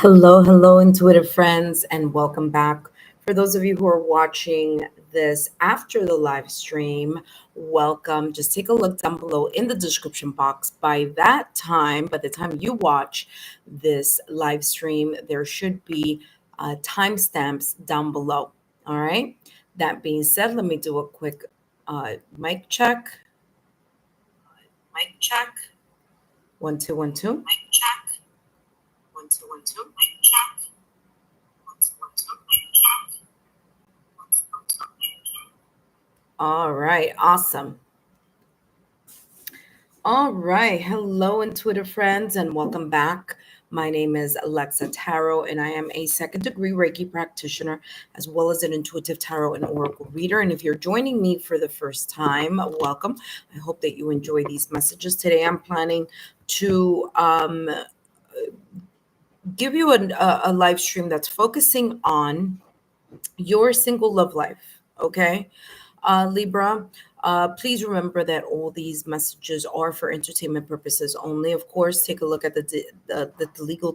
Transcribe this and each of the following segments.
Hello, hello, intuitive friends, and welcome back. For those of you who are watching this after the live stream, welcome. Just take a look down below in the description box. By the time you watch this live stream, there should be timestamps down below. All right. That being said, let me do a quick mic check. Mic check. 1 2 1 2. Mic check. 1 2 1 2. Mic check. 1 2 1 2. Mic check. 1 2 1 2. Mic check. All right, awesome. All right, hello, intuitive friends, and welcome back. My name is Lexa Tarot, and I am a second-degree Reiki practitioner, as well as an intuitive tarot and oracle reader. And if you're joining me for the first time, welcome. I hope that you enjoy these messages. Today, I'm planning to give you a live stream that's focusing on your single love life. Okay, Libra, please remember that all these messages are for entertainment purposes only. Of course, take a look at the legal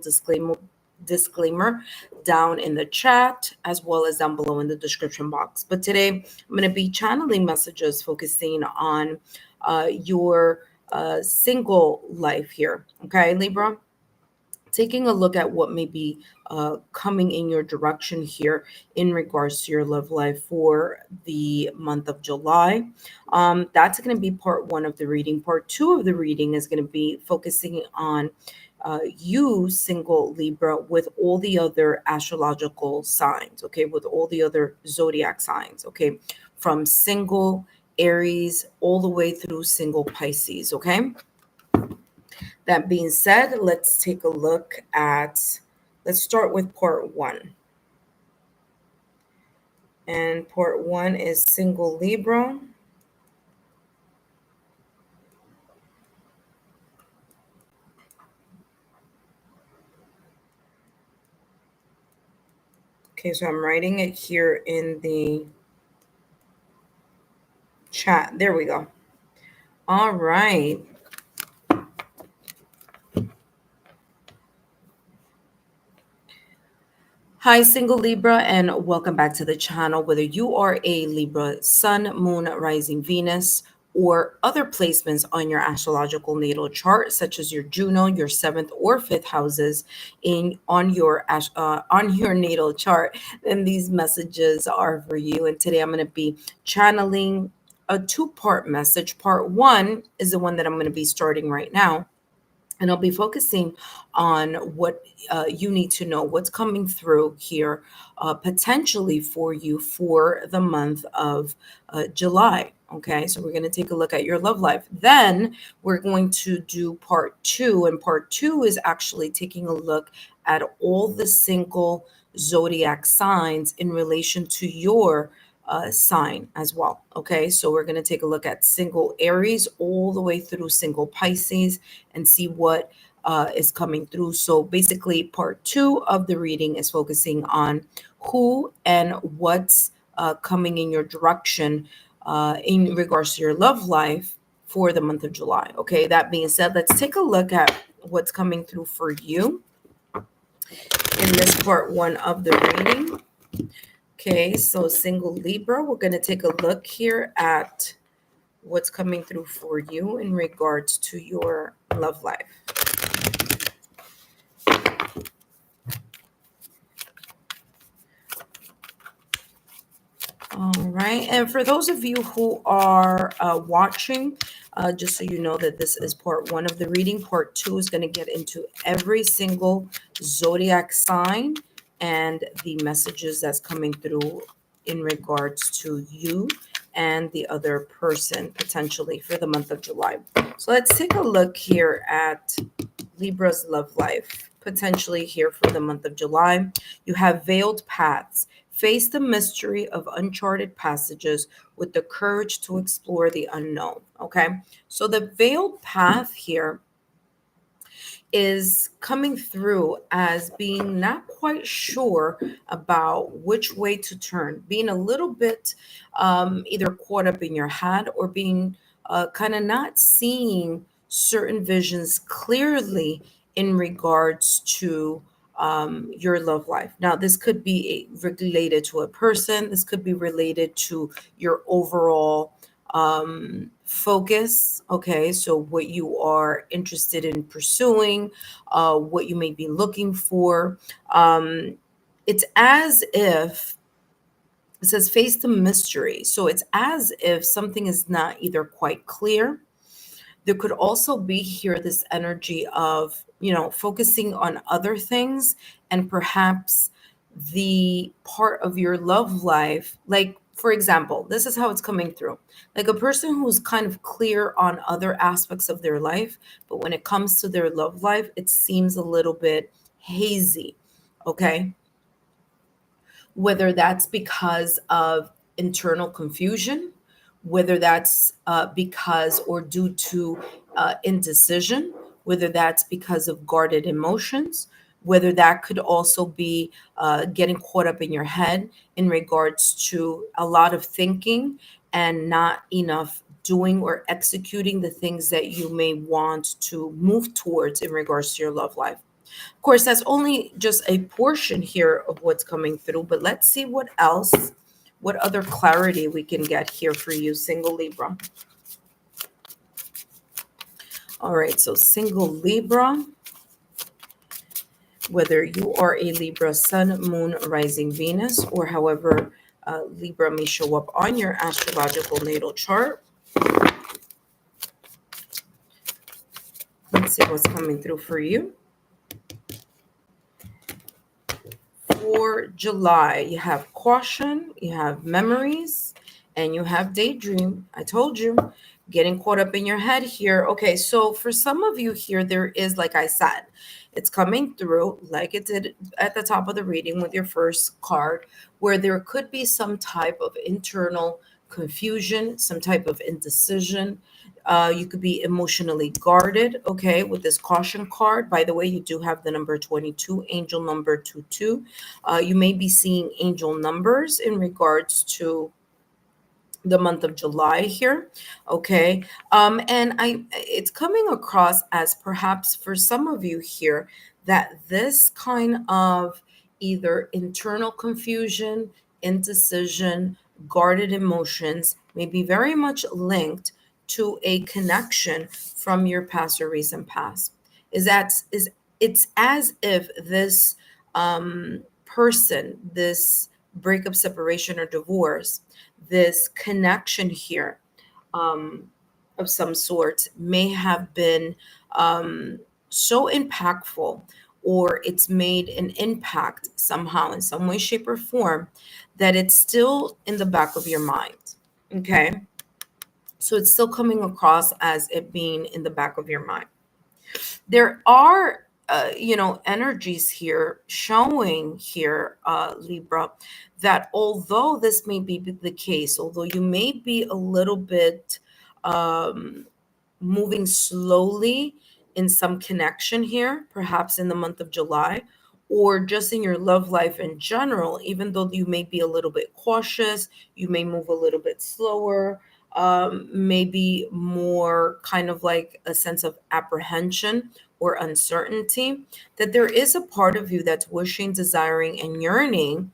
disclaimer down in the chat, as well as down below in the description box. But today I'm going to be channeling messages focusing on your single life here. Okay, Libra, taking a look at what may be coming in your direction here in regards to your love life for the month of July. That's going to be part one of the reading. Part two of the reading is going to be focusing on you, single Libra, with all the other astrological signs, okay, with all the other zodiac signs, okay, from single Aries all the way through single Pisces, okay? That being said, let's take a look at, let's start with part one. And part one is single Libra. Okay, so I'm writing it here in the chat. There we go. All right. Hi, single Libra, and welcome back to the channel. Whether you are a Libra Sun, Moon, Rising, Venus, or other placements on your astrological natal chart, such as your Juno, your 7th or 5th houses on your natal chart, then these messages are for you. And today I'm going to be channeling a two-part message. Part one is the one that I'm going to be starting right now. And I'll be focusing on what you need to know, what's coming through here potentially for you for the month of July. Okay, so we're going to take a look at your love life. Then we're going to do part two. And part two is actually taking a look at all the single zodiac signs in relation to your sign as well. Okay, so we're going to take a look at single Aries all the way through single Pisces and see what is coming through. So basically, part two of the reading is focusing on who and what's coming in your direction in regards to your love life for the month of July. Okay, that being said, let's take a look at what's coming through for you in this part one of the reading. Okay, so single Libra, we're going to take a look here at what's coming through for you in regards to your love life. All right, and for those of you who are watching, just so you know that this is part one of the reading. Part two is going to get into every single zodiac sign and the messages that's coming through in regards to you and the other person potentially for the month of July. So let's take a look here at Libra's love life potentially here for the month of July. You have veiled paths. Face the mystery of uncharted passages with the courage to explore the unknown. Okay, so the veiled path here is coming through as being not quite sure about which way to turn, being a little bit either caught up in your head or being kind of not seeing certain visions clearly in regards to your love life. Now, this could be related to a person. This could be related to your overall focus. Okay, so what you are interested in pursuing, what you may be looking for. It's as if it says face the mystery. So it's as if something is not either quite clear. There could also be here this energy of, focusing on other things, and perhaps the part of your love life, like, for example, this is how it's coming through. Like a person who's kind of clear on other aspects of their life, but when it comes to their love life, it seems a little bit hazy. Okay. Whether that's because of internal confusion, whether that's because or due to indecision, whether that's because of guarded emotions, whether that could also be getting caught up in your head in regards to a lot of thinking and not enough doing or executing the things that you may want to move towards in regards to your love life. Of course, that's only just a portion here of what's coming through, but let's see what else, what other clarity we can get here for you, single Libra. All right, so single Libra, whether you are a Libra Sun, Moon, Rising, Venus, or however Libra may show up on your astrological natal chart. Let's see what's coming through for you. For July, you have caution, you have memories, and you have daydream. I told you, getting caught up in your head here. Okay, so for some of you here, there is, like I said, it's coming through like it did at the top of the reading with your first card, where there could be some type of internal confusion, some type of indecision. You could be emotionally guarded, okay, with this caution card. By the way, you do have the number 22, angel number 22. You may be seeing angel numbers in regards to the month of July here. Okay. And it's coming across as perhaps for some of you here that this kind of either internal confusion, indecision, guarded emotions may be very much linked to a connection from your past or recent past. It's as if this person, this breakup, separation, or divorce, this connection here of some sort may have been so impactful, or it's made an impact somehow in some way, shape, or form, that it's still in the back of your mind. Okay. So it's still coming across as it being in the back of your mind. There are energies here showing here, Libra, that although this may be the case, although you may be a little bit moving slowly in some connection here, perhaps in the month of July, or just in your love life in general, even though you may be a little bit cautious, you may move a little bit slower, maybe more kind of like a sense of apprehension or uncertainty, that there is a part of you that's wishing, desiring, and yearning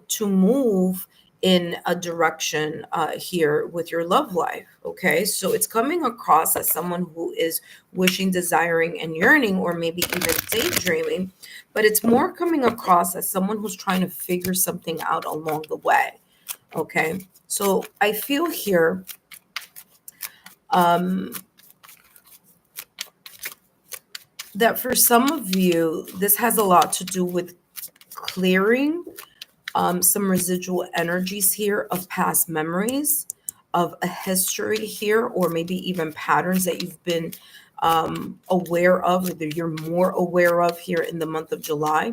to move in a direction here with your love life. Okay, so it's coming across as someone who is wishing, desiring, and yearning, or maybe even daydreaming, but it's more coming across as someone who's trying to figure something out along the way. Okay, so I feel here that for some of you, this has a lot to do with clearing some residual energies here of past memories, of a history here, or maybe even patterns that you've been aware of, or that you're more aware of here in the month of July,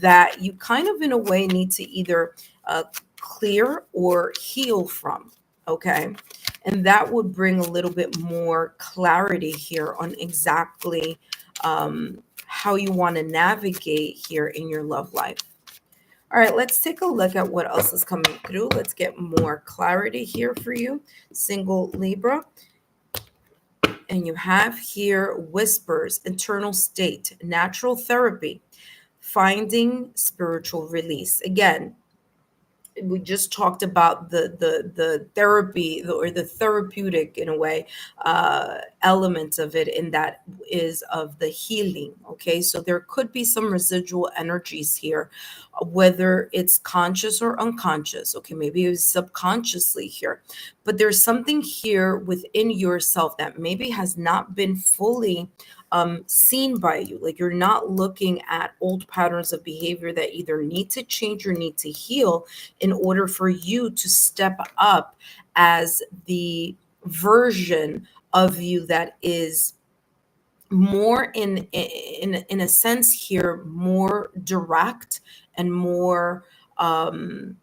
that you kind of in a way need to either clear or heal from. Okay. And that would bring a little bit more clarity here on exactly how you want to navigate here in your love life. All right, let's take a look at what else is coming through. Let's get more clarity here for you, single Libra. And you have here whispers, internal state, natural therapy. finding spiritual release. Again, we just talked about the therapy or the therapeutic in a way element of it, and that is of the healing. Okay, so there could be some residual energies here, whether it's conscious or unconscious. Okay, maybe it was subconsciously here, but there's something here within yourself that maybe has not been fully seen by you. Like, you're not looking at old patterns of behavior that either need to change or need to heal in order for you to step up as the version of you that is more in a sense here, more direct and more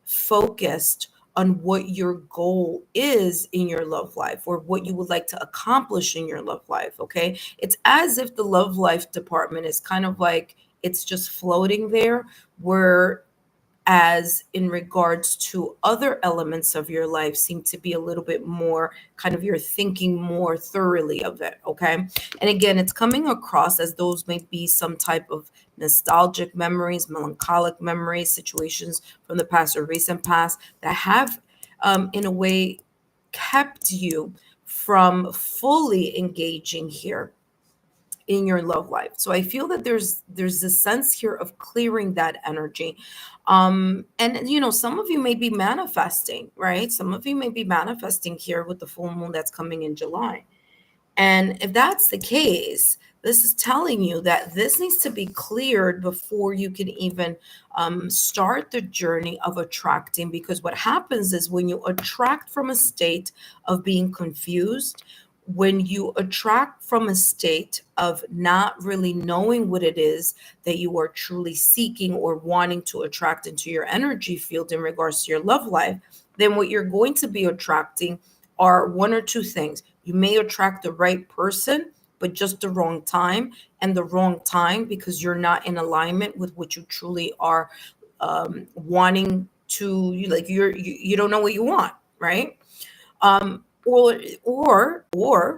focused on what your goal is in your love life, or what you would like to accomplish in your love life. Okay, it's as if the love life department is kind of like it's just floating there, where as in regards to other elements of your life seem to be a little bit more kind of, you're thinking more thoroughly of it. Okay, and again, it's coming across as those may be some type of nostalgic memories, melancholic memories, situations from the past or recent past that have in a way kept you from fully engaging here in your love life. So I feel that there's this sense here of clearing that energy. And some of you may be manifesting, right? Some of you may be manifesting here with the full moon that's coming in July. And if that's the case, this is telling you that this needs to be cleared before you can even start the journey of attracting. Because what happens is, when you attract from a state of being confused, when you attract from a state of not really knowing what it is that you are truly seeking or wanting to attract into your energy field in regards to your love life, then what you're going to be attracting are one or two things. You may attract the right person, but just the wrong time, and the wrong time because you're not in alignment with what you truly are wanting to. You don't know what you want, right? Or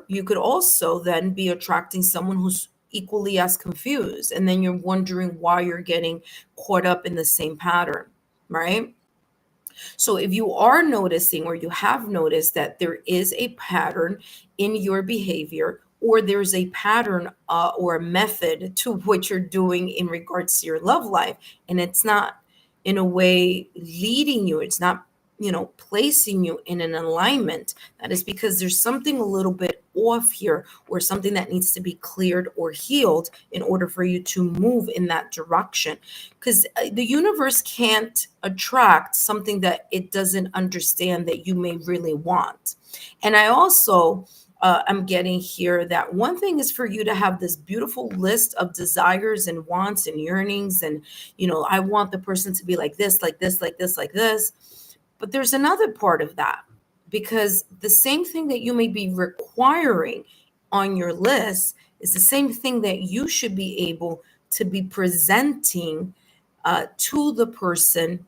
you could also then be attracting someone who's equally as confused, and then you're wondering why you're getting caught up in the same pattern, right? So if you are noticing, or you have noticed, that there is a pattern in your behavior, or there's a pattern or a method to what you're doing in regards to your love life, and it's not in a way leading you, it's not placing you in an alignment, that is because there's something a little bit off here, or something that needs to be cleared or healed in order for you to move in that direction. Because the universe can't attract something that it doesn't understand that you may really want. And I also I'm getting here that one thing is for you to have this beautiful list of desires and wants and yearnings, and I want the person to be like this, like this, like this, like this. But there's another part of that, because the same thing that you may be requiring on your list is the same thing that you should be able to be presenting to the person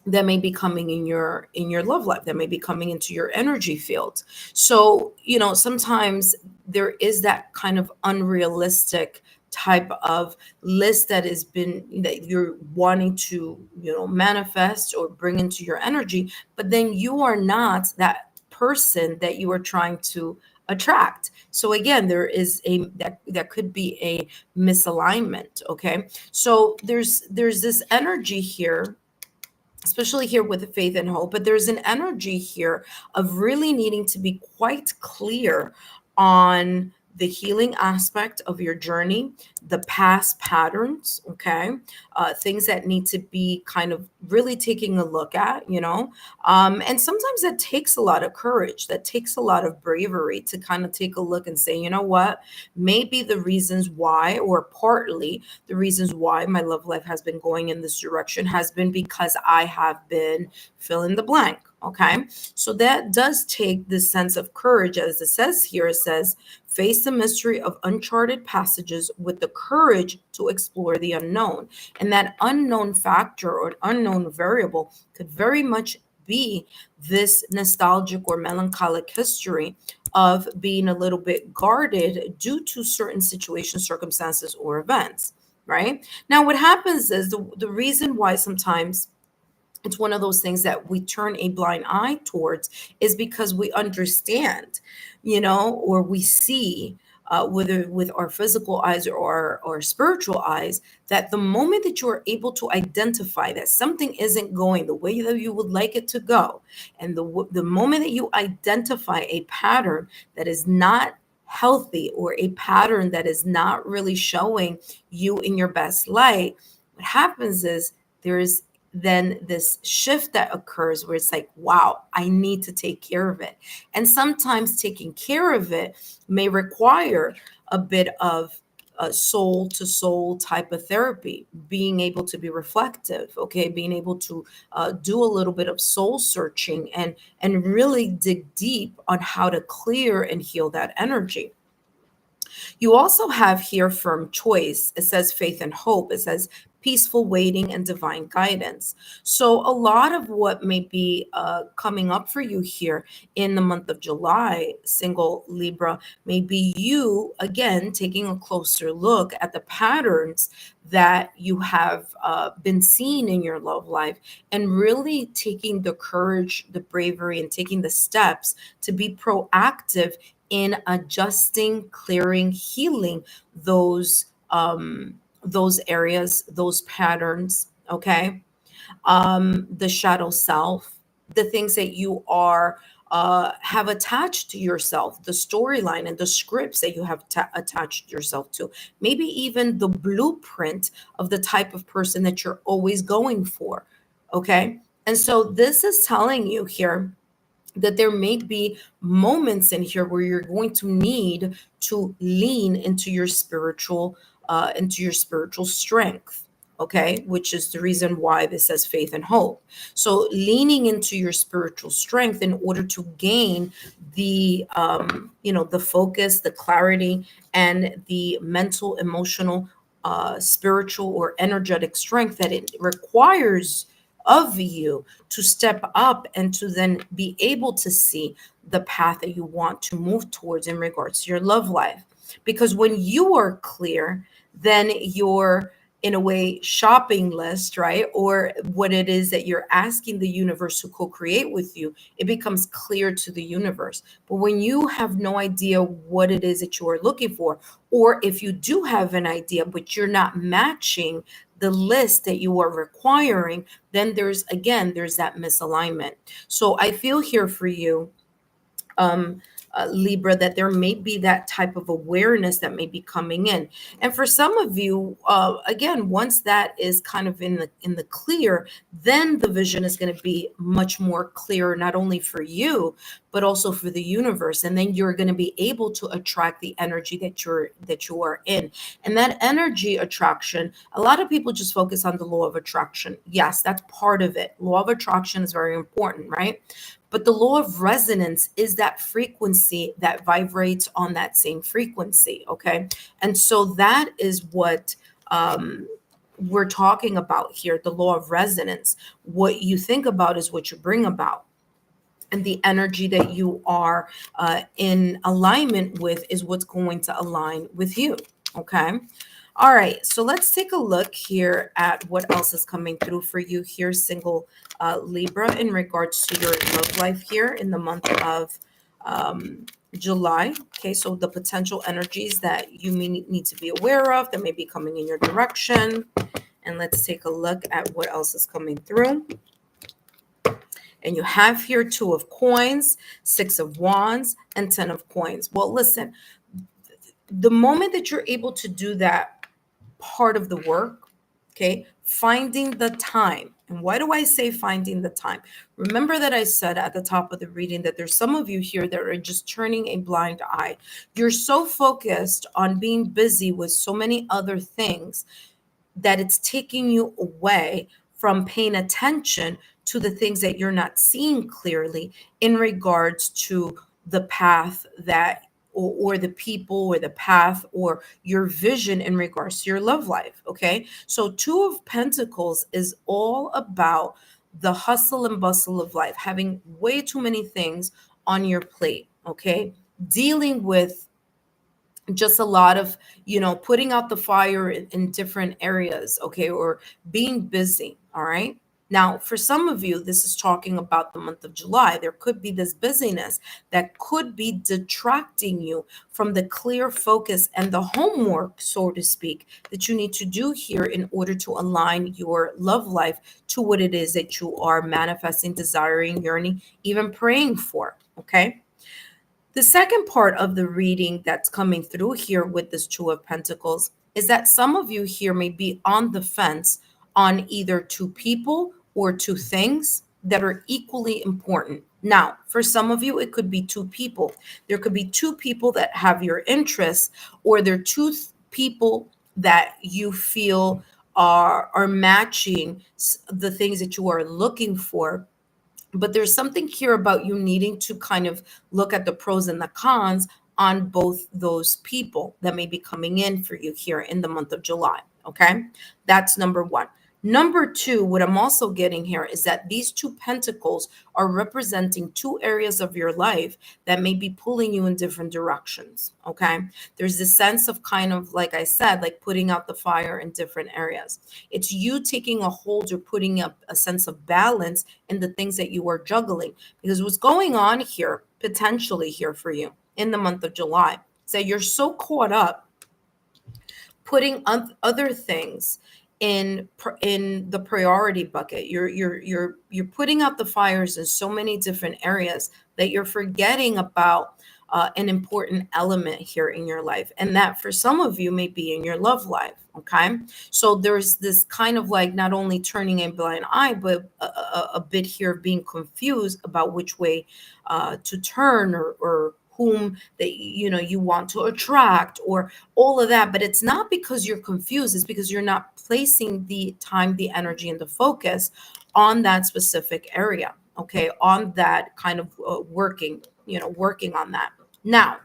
that may be coming in your love life, that may be coming into your energy field. So sometimes there is that kind of unrealistic type of list that you're wanting to manifest or bring into your energy, but then you are not that person that you are trying to attract. So again, there is that could be a misalignment. Okay, so there's this energy here, especially here with faith and hope, but there's an energy here of really needing to be quite clear on the healing aspect of your journey, the past patterns, okay, things that need to be kind of really taking a look at, and sometimes that takes a lot of courage, that takes a lot of bravery to kind of take a look and say, you know what, maybe the reasons why, or partly the reasons why my love life has been going in this direction has been because I have been fill in the blank. Okay, so that does take this sense of courage. As it says here, it says, face the mystery of uncharted passages with the courage to explore the unknown. And that unknown factor or unknown variable could very much be this nostalgic or melancholic history of being a little bit guarded due to certain situations, circumstances, or events. right? Now, what happens is the reason why sometimes it's one of those things that we turn a blind eye towards is because we understand, or we see, whether with our physical eyes or our spiritual eyes, that the moment that you are able to identify that something isn't going the way that you would like it to go, and the moment that you identify a pattern that is not healthy, or a pattern that is not really showing you in your best light, what happens is there is then this shift that occurs where it's like, wow, I need to take care of it. And sometimes taking care of it may require a bit of soul to soul type of therapy, being able to be reflective, okay, being able to do a little bit of soul searching and really dig deep on how to clear and heal that energy. You also have here firm choice. It says faith and hope. It says peaceful waiting and divine guidance. So, a lot of what may be coming up for you here in the month of July, single Libra, may be you again taking a closer look at the patterns that you have been seeing in your love life, and really taking the courage, the bravery, and taking the steps to be proactive in adjusting, clearing, healing those areas, those patterns, okay? The shadow self, the things that you are have attached to yourself, the storyline and the scripts that you have attached yourself to, maybe even the blueprint of the type of person that you're always going for, okay? And so this is telling you here that there may be moments in here where you're going to need to lean into your spiritual strength, okay, which is the reason why this says faith and hope. So leaning into your spiritual strength in order to gain the focus, the clarity, and the mental, emotional, spiritual, or energetic strength that it requires of you to step up and to then be able to see the path that you want to move towards in regards to your love life. Because when you are clear, then your, in a way, shopping list, right? Or what it is that you're asking the universe to co-create with you, it becomes clear to the universe. But when you have no idea what it is that you are looking for, or if you do have an idea, but you're not matching the list that you are requiring, then there's that misalignment. So I feel here for you, um, Libra, that there may be that type of awareness that may be coming in. And for some of you, again, once that is kind of in the clear, then the vision is going to be much more clear, not only for you, but also for the universe. And then you're going to be able to attract the energy that you are in. And that energy attraction, a lot of people just focus on the law of attraction. Yes, that's part of it. Law of attraction is very important, right? But the law of resonance is that frequency that vibrates on that same frequency. Okay. And so that is what we're talking about here, the law of resonance. What you think about is what you bring about. And the energy that you are in alignment with is what's going to align with you. Okay. All right. So let's take a look here at what else is coming through for you here, single Libra, in regards to your love life here in the month of July. Okay. So the potential energies that you may need to be aware of that may be coming in your direction. And let's take a look at what else is coming through. And you have here 2 of coins, 6 of wands, and 10 of coins. Well, listen, the moment that you're able to do that part of the work, okay, finding the time. And why do I say finding the time? Remember that I said at the top of the reading that there's some of you here that are just turning a blind eye. You're so focused on being busy with so many other things that it's taking you away from paying attention to the things that you're not seeing clearly in regards to the path that or the people or the path or your vision in regards to your love life. Okay. So 2 of Pentacles is all about the hustle and bustle of life, having way too many things on your plate. Okay. Dealing with just a lot of, putting out the fire in different areas, okay, or being busy. All right. Now, for some of you, this is talking about the month of July. There could be this busyness that could be detracting you from the clear focus and the homework, so to speak, that you need to do here in order to align your love life to what it is that you are manifesting, desiring, yearning, even praying for. Okay. The second part of the reading that's coming through here with this Two of Pentacles is that some of you here may be on the fence on either two people or two things that are equally important. Now, for some of you, it could be two people. There could be two people that have your interests, or there are two people that you feel are matching the things that you are looking for. But there's something here about you needing to kind of look at the pros and the cons on both those people that may be coming in for you here in the month of July. Okay. That's number one. Number two, what I'm also getting here is that these two pentacles are representing two areas of your life that may be pulling you in different directions. Okay. There's this sense of kind of, like I said, like putting out the fire in different areas. It's you taking a hold or putting up a sense of balance in the things that you are juggling. Because what's going on here, potentially here for you in the month of July, is that you're so caught up putting other things in the priority bucket. You're putting out the fires in so many different areas that you're forgetting about an important element here in your life, and that for some of you may be in your love life. Okay, so there's this kind of like not only turning a blind eye, but a bit here being confused about which way to turn, or whom that you want to attract, or all of that. But it's not because you're confused, it's because you're not placing the time, the energy, and the focus on that specific area. Okay, on that kind of working on that. Now,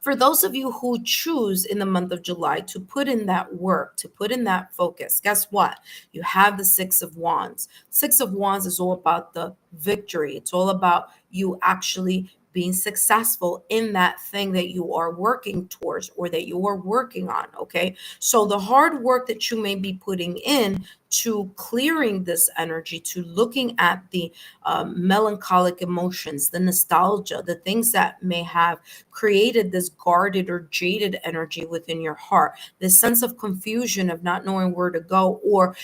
for those of you who choose in the month of July to put in that work, to put in that focus, guess what? You have the Six of Wands. Six of Wands is all about the victory. It's all about you actually being successful in that thing that you are working towards or that you are working on. Okay. So the hard work that you may be putting in to clearing this energy, to looking at the melancholic emotions, the nostalgia, the things that may have created this guarded or jaded energy within your heart, this sense of confusion of not knowing where to go, or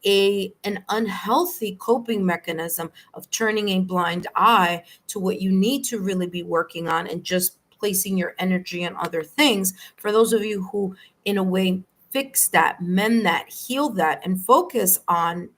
an unhealthy coping mechanism of turning a blind eye to what you need to really be working on and just placing your energy on other things. For those of you who in a way fix that, mend that, heal that, and focus on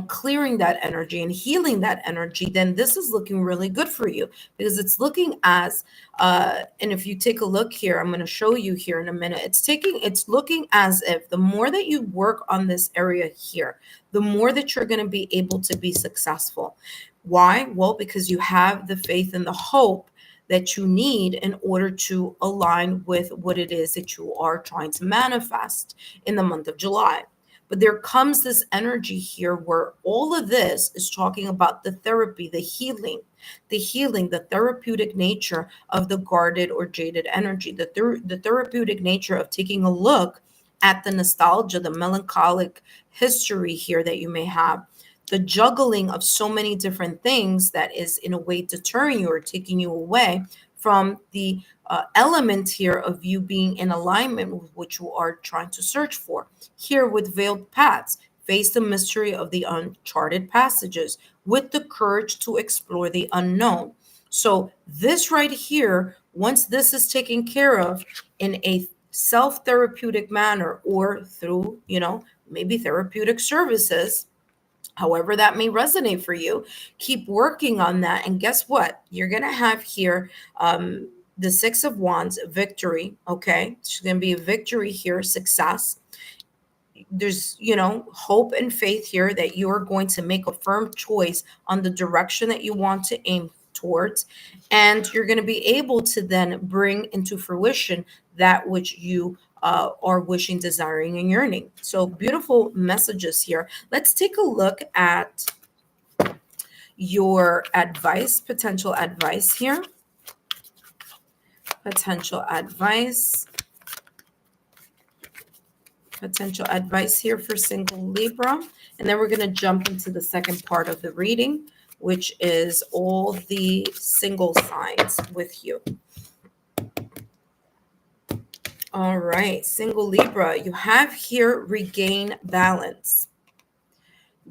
clearing that energy and healing that energy, then this is looking really good for you, because it's looking as and if you take a look here, I'm going to show you here in a minute, it's looking as if the more that you work on this area here, the more that you're going to be able to be successful. Why? Well, because you have the faith and the hope that you need in order to align with what it is that you are trying to manifest in the month of July. But there comes this energy here where all of this is talking about the therapy, the healing, the therapeutic nature of the guarded or jaded energy, the therapeutic nature of taking a look at the nostalgia, the melancholic history here that you may have, the juggling of so many different things that is in a way deterring you or taking you away from the element here of you being in alignment with what you are trying to search for. Here with veiled paths, face the mystery of the uncharted passages with the courage to explore the unknown. So this right here, once this is taken care of in a self-therapeutic manner, or through, maybe therapeutic services, however that may resonate for you, keep working on that. And guess what? You're going to have here the Six of Wands, victory. Okay. It's going to be a victory here, success. There's, hope and faith here that you're going to make a firm choice on the direction that you want to aim towards. And you're going to be able to then bring into fruition that which you are wishing, desiring, and yearning. So beautiful messages here. Let's take a look at your advice, potential advice here potential advice. Potential advice here for single Libra. And then we're going to jump into the second part of the reading, which is all the single signs with you. All right, single Libra, you have here regain balance.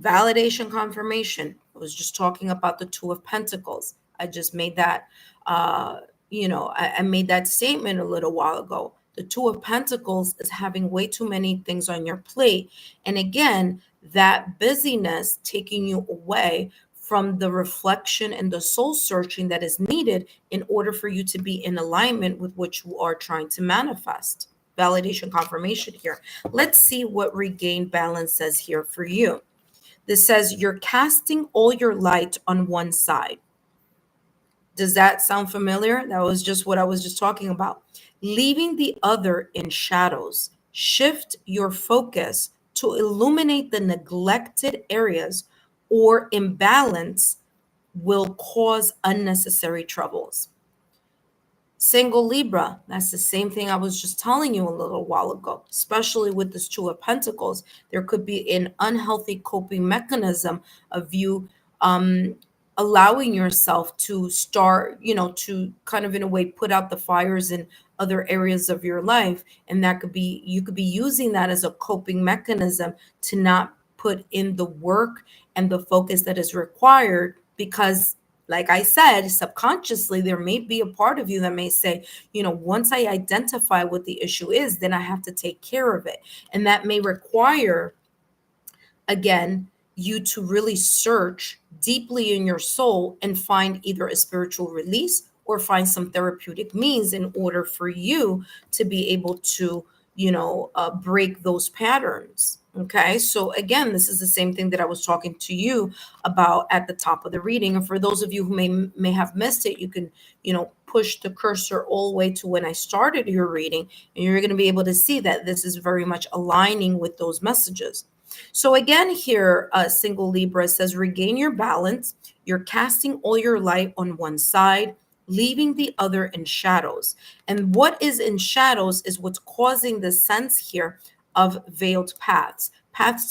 Validation, confirmation. I was just talking about the Two of Pentacles. I just made that, I made that statement a little while ago. The Two of Pentacles is having way too many things on your plate. And again, that busyness taking you away from the reflection and the soul searching that is needed in order for you to be in alignment with what you are trying to manifest. Validation, confirmation here. Let's see what regain balance says here for you. This says you're casting all your light on one side. Does that sound familiar? That was just what I was just talking about. Leaving the other in shadows. Shift your focus to illuminate the neglected areas, or imbalance will cause unnecessary troubles. Single Libra, that's the same thing I was just telling you a little while ago, especially with this Two of Pentacles. There could be an unhealthy coping mechanism of you allowing yourself to start, to kind of in a way put out the fires in other areas of your life. And that could be, you could be using that as a coping mechanism to not put in the work and the focus that is required because, like I said, subconsciously, there may be a part of you that may say, once I identify what the issue is, then I have to take care of it. And that may require, again, you to really search deeply in your soul and find either a spiritual release or find some therapeutic means in order for you to be able to, break those patterns. Okay. So again, this is the same thing that I was talking to you about at the top of the reading. And for those of you who may have missed it, you can, push the cursor all the way to when I started your reading, and you're going to be able to see that this is very much aligning with those messages. So again, here, single Libra says, regain your balance. You're casting all your light on one side, leaving the other in shadows. And what is in shadows is what's causing the sense here of veiled paths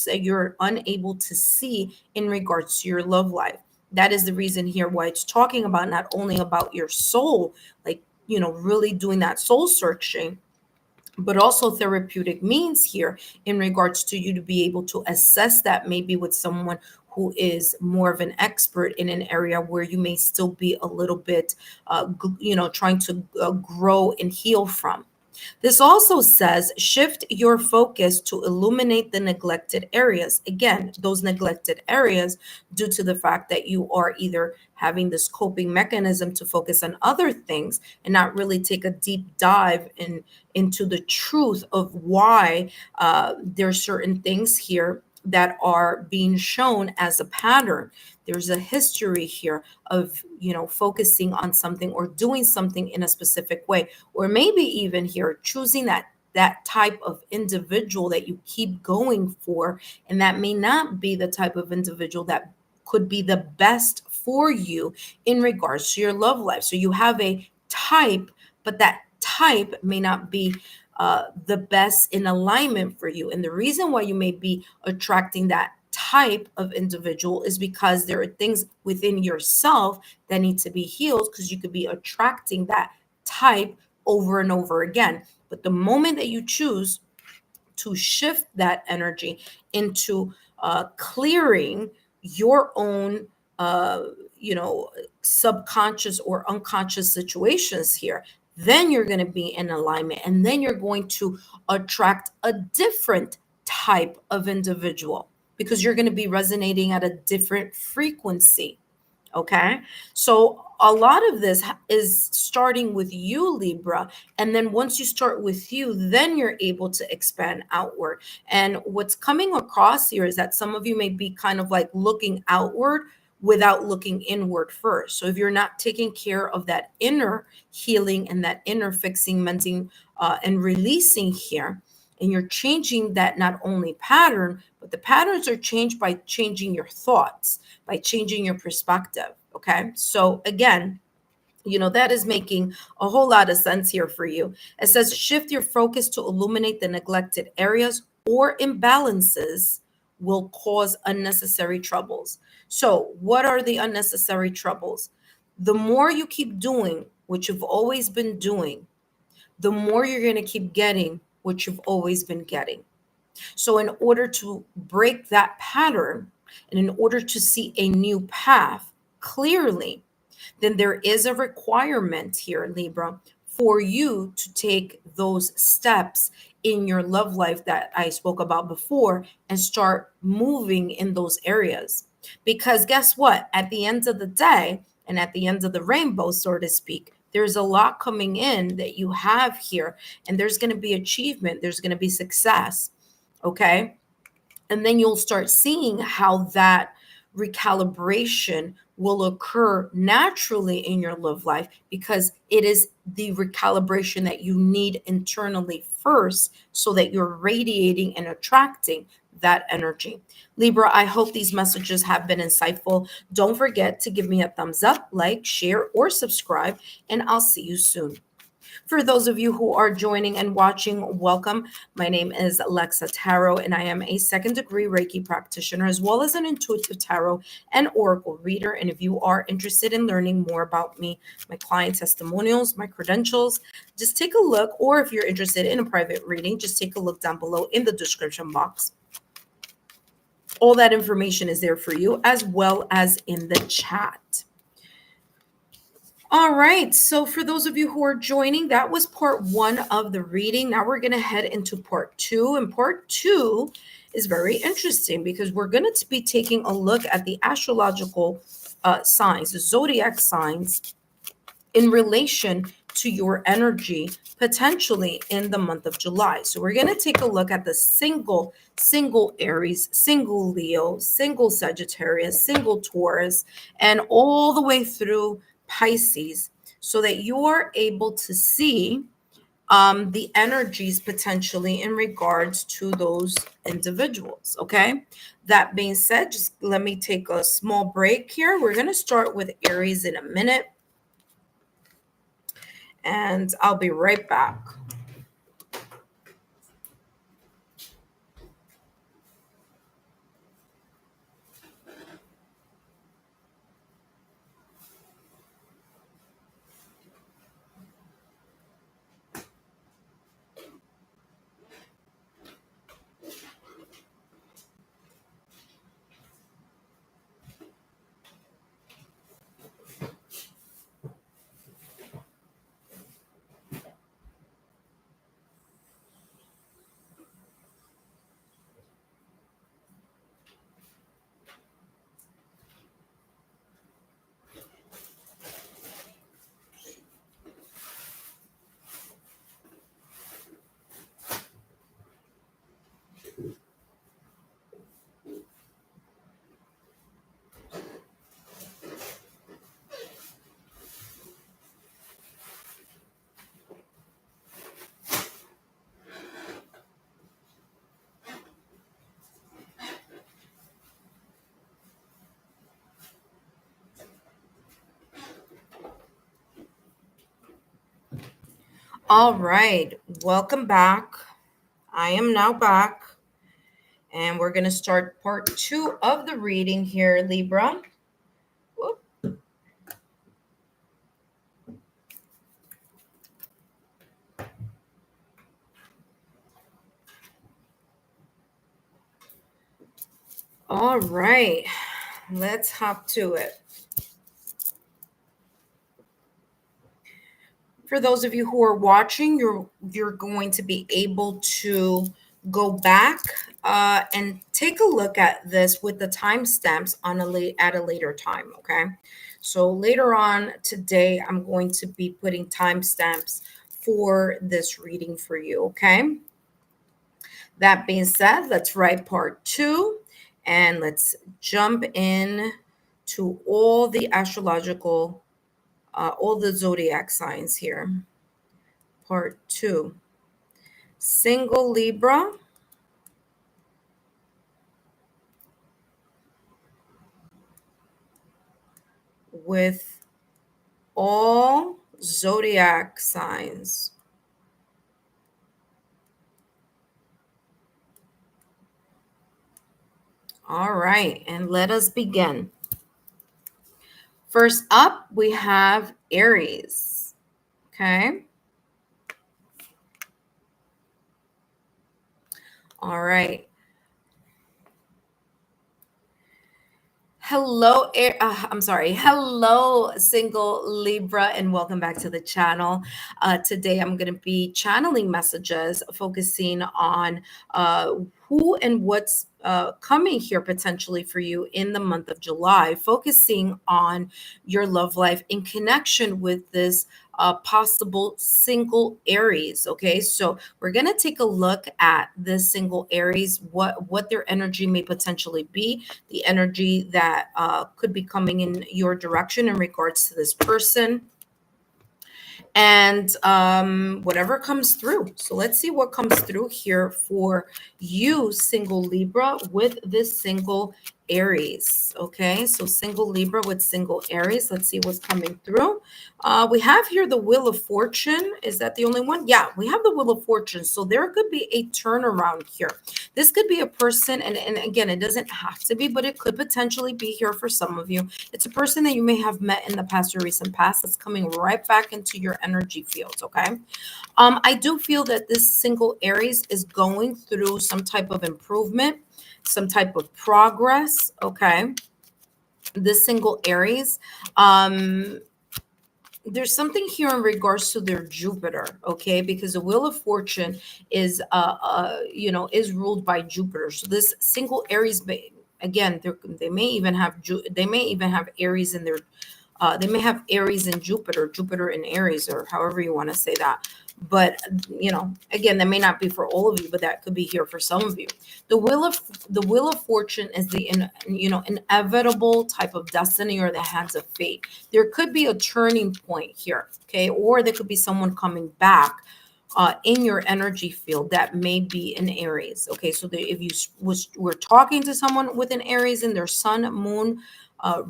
that you're unable to see in regards to your love life. That is the reason here why it's talking about not only about your soul, like, really doing that soul searching, but also therapeutic means here in regards to you to be able to assess that maybe with someone who is more of an expert in an area where you may still be a little bit, trying to grow and heal from. This also says shift your focus to illuminate the neglected areas. Again, those neglected areas due to the fact that you are either having this coping mechanism to focus on other things and not really take a deep dive into the truth of why there's certain things here that are being shown as a pattern. There's a history here of, focusing on something or doing something in a specific way, or maybe even here choosing that type of individual that you keep going for. And that may not be the type of individual that could be the best for you in regards to your love life. So you have a type, but that type may not be the best in alignment for you. And the reason why you may be attracting that type of individual is because there are things within yourself that need to be healed, because you could be attracting that type over and over again. But the moment that you choose to shift that energy into clearing your own subconscious or unconscious situations here, then you're going to be in alignment, and then you're going to attract a different type of individual because you're going to be resonating at a different frequency. Okay. So a lot of this is starting with you, Libra. And then once you start with you, then you're able to expand outward. And what's coming across here is that some of you may be kind of like looking outward without looking inward first. So if you're not taking care of that inner healing and that inner fixing, mending, and releasing here, and you're changing that not only pattern, but the patterns are changed by changing your thoughts, by changing your perspective. Okay. So again, That is making a whole lot of sense here for you. It says shift your focus to illuminate the neglected areas or imbalances will cause unnecessary troubles. So, what are the unnecessary troubles? The more you keep doing what you've always been doing, the more you're going to keep getting what you've always been getting. So, in order to break that pattern and in order to see a new path clearly, then there is a requirement here, Libra, for you to take those steps in your love life that I spoke about before and start moving in those areas. Because guess what? At the end of the day, and at the end of the rainbow, so to speak, there's a lot coming in that you have here, and there's going to be achievement, there's going to be success. Okay. And then you'll start seeing how that recalibration will occur naturally in your love life because it is the recalibration that you need internally first so that you're radiating and attracting that energy. Libra, I hope these messages have been insightful. Don't forget to give me a thumbs up, like, share, or subscribe, and I'll see you soon. For those of you who are joining and watching, welcome. My name is Lexa Tarot, and I am a second degree Reiki practitioner, as well as an intuitive tarot and oracle reader. And if you are interested in learning more about me, my client testimonials, my credentials, just take a look. Or if you're interested in a private reading, just take a look down below in the description box. All that information is there for you, as well as in the chat. All right. So, for those of you who are joining, that was part one of the reading. Now we're going to head into part two. And part two is very interesting because we're going to be taking a look at the astrological signs, the zodiac signs in relation to your energy potentially in the month of July. So, we're going to take a look at the single Aries, single Leo, single Sagittarius, single Taurus, and all the way through Pisces so that you're able to see the energies potentially in regards to those individuals. Okay. That being said, just let me take a small break here. We're going to start with Aries in a minute, and I'll be right back. All right. Welcome back. I am now back. And we're going to start part two of the reading here, Libra. Whoop. All right. Let's hop to it. For those of you who are watching, you're going to be able to go back and take a look at this with the timestamps at a later time. Okay, so later on today, I'm going to be putting timestamps for this reading for you. Okay. That being said, let's write part two, and let's jump in to all the astrological, all the zodiac signs here. Part two. Single Libra with all zodiac signs. All right, and let us begin. First up, we have Aries. Okay. All right. Hello, I'm sorry. Hello, single Libra, and welcome back to the channel. Today, I'm going to be channeling messages focusing on who and what's coming here potentially for you in the month of July, focusing on your love life in connection with this possible single Aries. Okay, so we're going to take a look at this single Aries, what their energy may potentially be, the energy that could be coming in your direction in regards to this person, and whatever comes through. So let's see what comes through here for you, single Libra, with this single Aries. Okay, so single Libra with single Aries. Let's see what's coming through. We have here the Wheel of Fortune. Is that the only one? Yeah, we have the Wheel of Fortune. So there could be a turnaround here. This could be a person, and again, it doesn't have to be, but it could potentially be here for some of you. It's a person that you may have met in the past or recent past that's coming right back into your energy fields. Okay. I do feel that this single Aries is going through some type of improvement, some type of progress. Okay. This single Aries, there's something here in regards to their Jupiter, okay? Because the Wheel of Fortune is, is ruled by Jupiter. So this single Aries, again, they may even have Aries in their, they may have Aries in Jupiter, Jupiter in Aries, or however you want to say that. But again, that may not be for all of you, but that could be here for some of you. The Wheel of Fortune is the inevitable type of destiny or the hands of fate. There could be a turning point here, okay, or there could be someone coming back in your energy field that may be in Aries. Okay, so if you were talking to someone with an Aries in their sun, moon,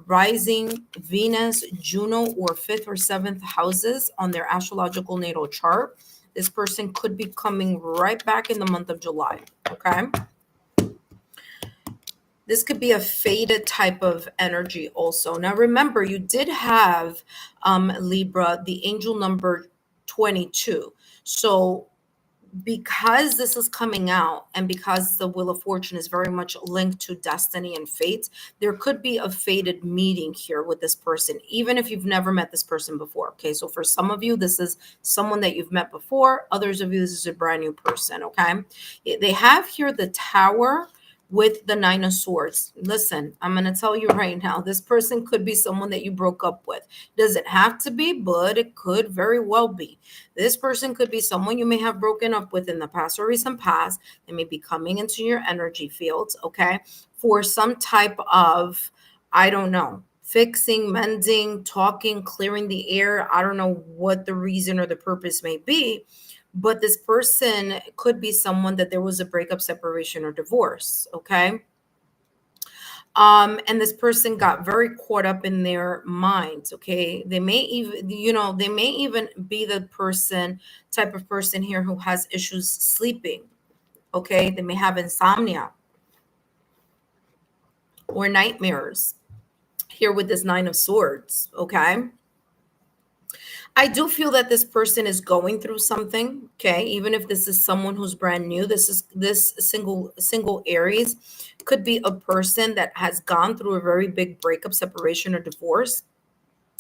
rising, Venus, Juno, or fifth or seventh houses on their astrological natal chart, this person could be coming right back in the month of July. Okay. This could be a faded type of energy also. Now, remember, you did have Libra, the angel number 22. So because this is coming out and because the Wheel of Fortune is very much linked to destiny and fate, there could be a fated meeting here with this person, even if you've never met this person before. Okay, so for some of you, this is someone that you've met before. Others of you, this is a brand new person. Okay, they have here the Tower with the Nine of Swords. Listen, I'm going to tell you right now, this person could be someone that you broke up with. Doesn't have to be, but it could very well be. This person could be someone you may have broken up with in the past or recent past. They may be coming into your energy fields, okay, for some type of, I don't know, fixing, mending, talking, clearing the air. I don't know what the reason or the purpose may be, but this person could be someone that there was a breakup, separation, or divorce. Okay. And this person got very caught up in their minds. Okay. They may even, they may even be the type of person here who has issues sleeping. Okay. They may have insomnia or nightmares here with this Nine of Swords. Okay. I do feel that this person is going through something, okay? Even if this is someone who's brand new, this single Aries could be a person that has gone through a very big breakup, separation, or divorce,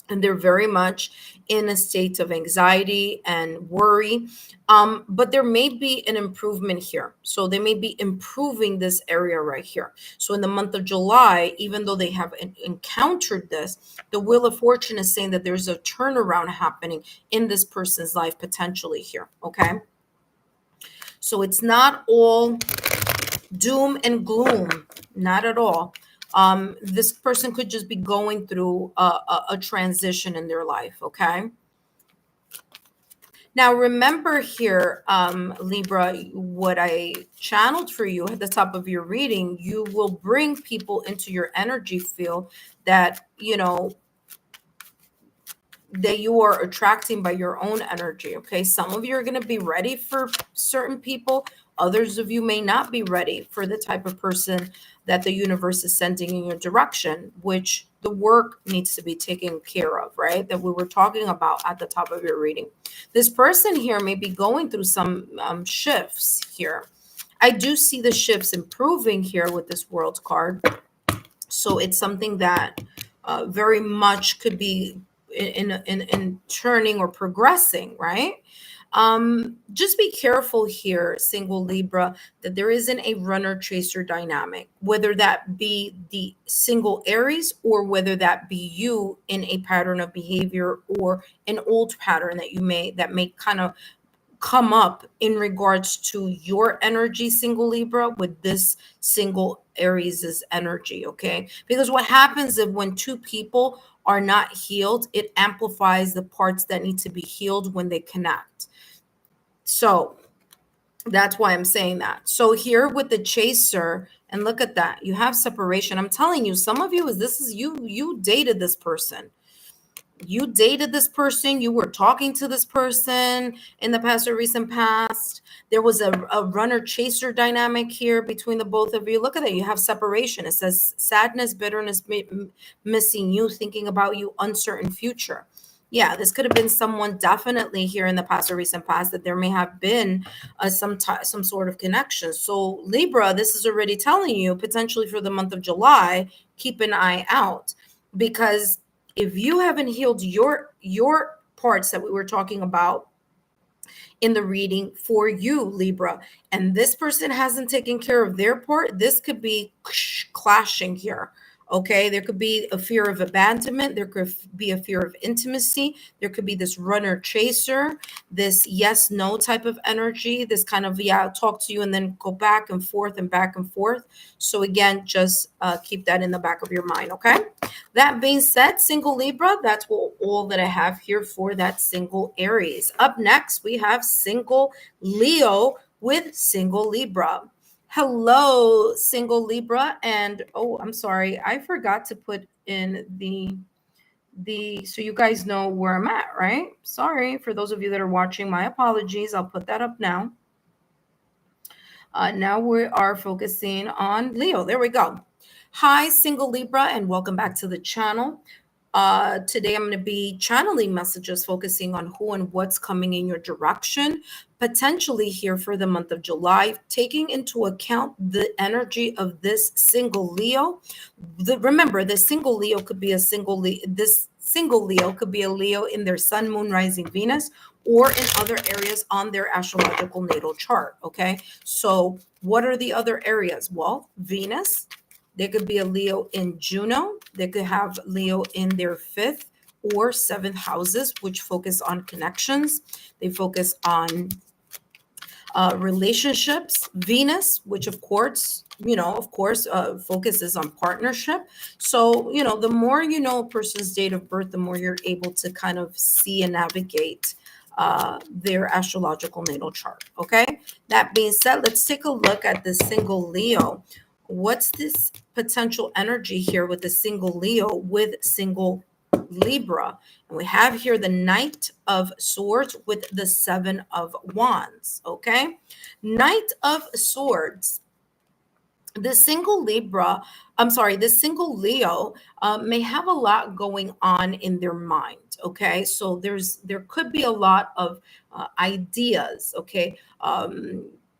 and they're very much in a state of anxiety and worry. But there may be an improvement here. So they may be improving this area right here. So in the month of July, even though they have encountered this, the Wheel of Fortune is saying that there's a turnaround happening in this person's life potentially here. Okay. So it's not all doom and gloom, not at all. This person could just be going through a transition in their life. Okay. Now, remember here, Libra, what I channeled for you at the top of your reading, you will bring people into your energy field that, that you are attracting by your own energy. Okay, some of you are going to be ready for certain people, others of you may not be ready for the type of person that the universe is sending in your direction, which the work needs to be taken care of, right? That we were talking about at the top of your reading. This person here may be going through some shifts here. I do see the shifts improving here with this World card. So it's something that very much could be in turning or progressing, right? Just be careful here, single Libra, that there isn't a runner chaser dynamic, whether that be the single Aries or whether that be you in a pattern of behavior or an old pattern that may kind of come up in regards to your energy, single Libra, with this single Aries's energy. Okay, because what happens is when two people are not healed, it amplifies the parts that need to be healed when they connect. So that's why I'm saying that. So here with the chaser, and look at that, you have separation. I'm telling you, some of you you dated this person. You dated this person, you were talking to this person in the past or recent past. There was a runner chaser dynamic here between the both of you. Look at that. You have separation. It says sadness, bitterness, missing you, thinking about you, uncertain future. Yeah, this could have been someone definitely here in the past or recent past that there may have been some sort of connection. So Libra, this is already telling you potentially for the month of July, keep an eye out, because if you haven't healed your parts that we were talking about in the reading for you, Libra, and this person hasn't taken care of their part, this could be clashing here. Okay, there could be a fear of abandonment, there could be a fear of intimacy, there could be this runner chaser, this yes no type of energy, this kind of, yeah, I'll talk to you and then go back and forth and back and forth. So again, just keep that in the back of your mind. Okay, that being said, single Libra, that's all that I have here for that single Aries. Up next, we have single Leo with single Libra. Hello, single Libra. And oh, I'm sorry, I forgot to put in the so you guys know where I'm at, right? Sorry for those of you that are watching, my apologies. I'll put that up now. Now we are focusing on Leo. There we go. Hi, single Libra, and welcome back to the channel. Today I'm going to be channeling messages focusing on who and what's coming in your direction, potentially here for the month of July, taking into account the energy of this single Leo. Remember, the single Leo could be this single Leo could be a Leo in their sun, moon, rising, Venus, or in other areas on their astrological natal chart. Okay, so what are the other areas? Well, Venus. There could be a Leo in Juno. They could have Leo in their 5th or 7th houses, which focus on connections. They focus on relationships. Venus, which of course, focuses on partnership. So, the more you know a person's date of birth, the more you're able to kind of see and navigate their astrological natal chart. Okay. That being said, let's take a look at the single Leo. What's this potential energy here with the single Leo with single Libra? And we have here the Knight of Swords with the 7 of Wands. Okay. Knight of Swords. The single Leo may have a lot going on in their mind. Okay, so there could be a lot of ideas. Okay,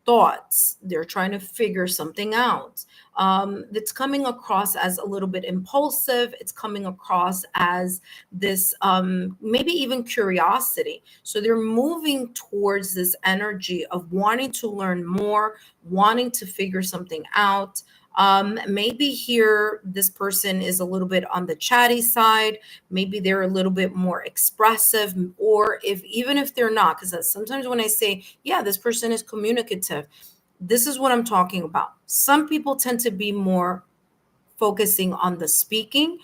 thoughts. They're trying to figure something out. It's coming across as a little bit impulsive. It's coming across as this maybe even curiosity. So they're moving towards this energy of wanting to learn more, wanting to figure something out. Maybe here this person is a little bit on the chatty side. Maybe they're a little bit more expressive, or even if they're not, because sometimes when I say, yeah, this person is communicative, this is what I'm talking about. Some people tend to be more focusing on the speaking.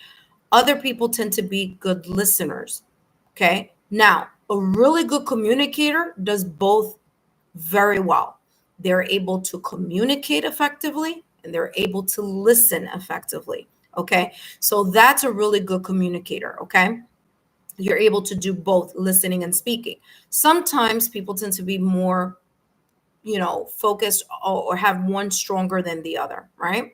Other people tend to be good listeners. Okay. Now, a really good communicator does both very well. They're able to communicate effectively and they're able to listen effectively. Okay. So that's a really good communicator. Okay. You're able to do both listening and speaking. Sometimes people tend to be more, focused, or have one stronger than the other, right?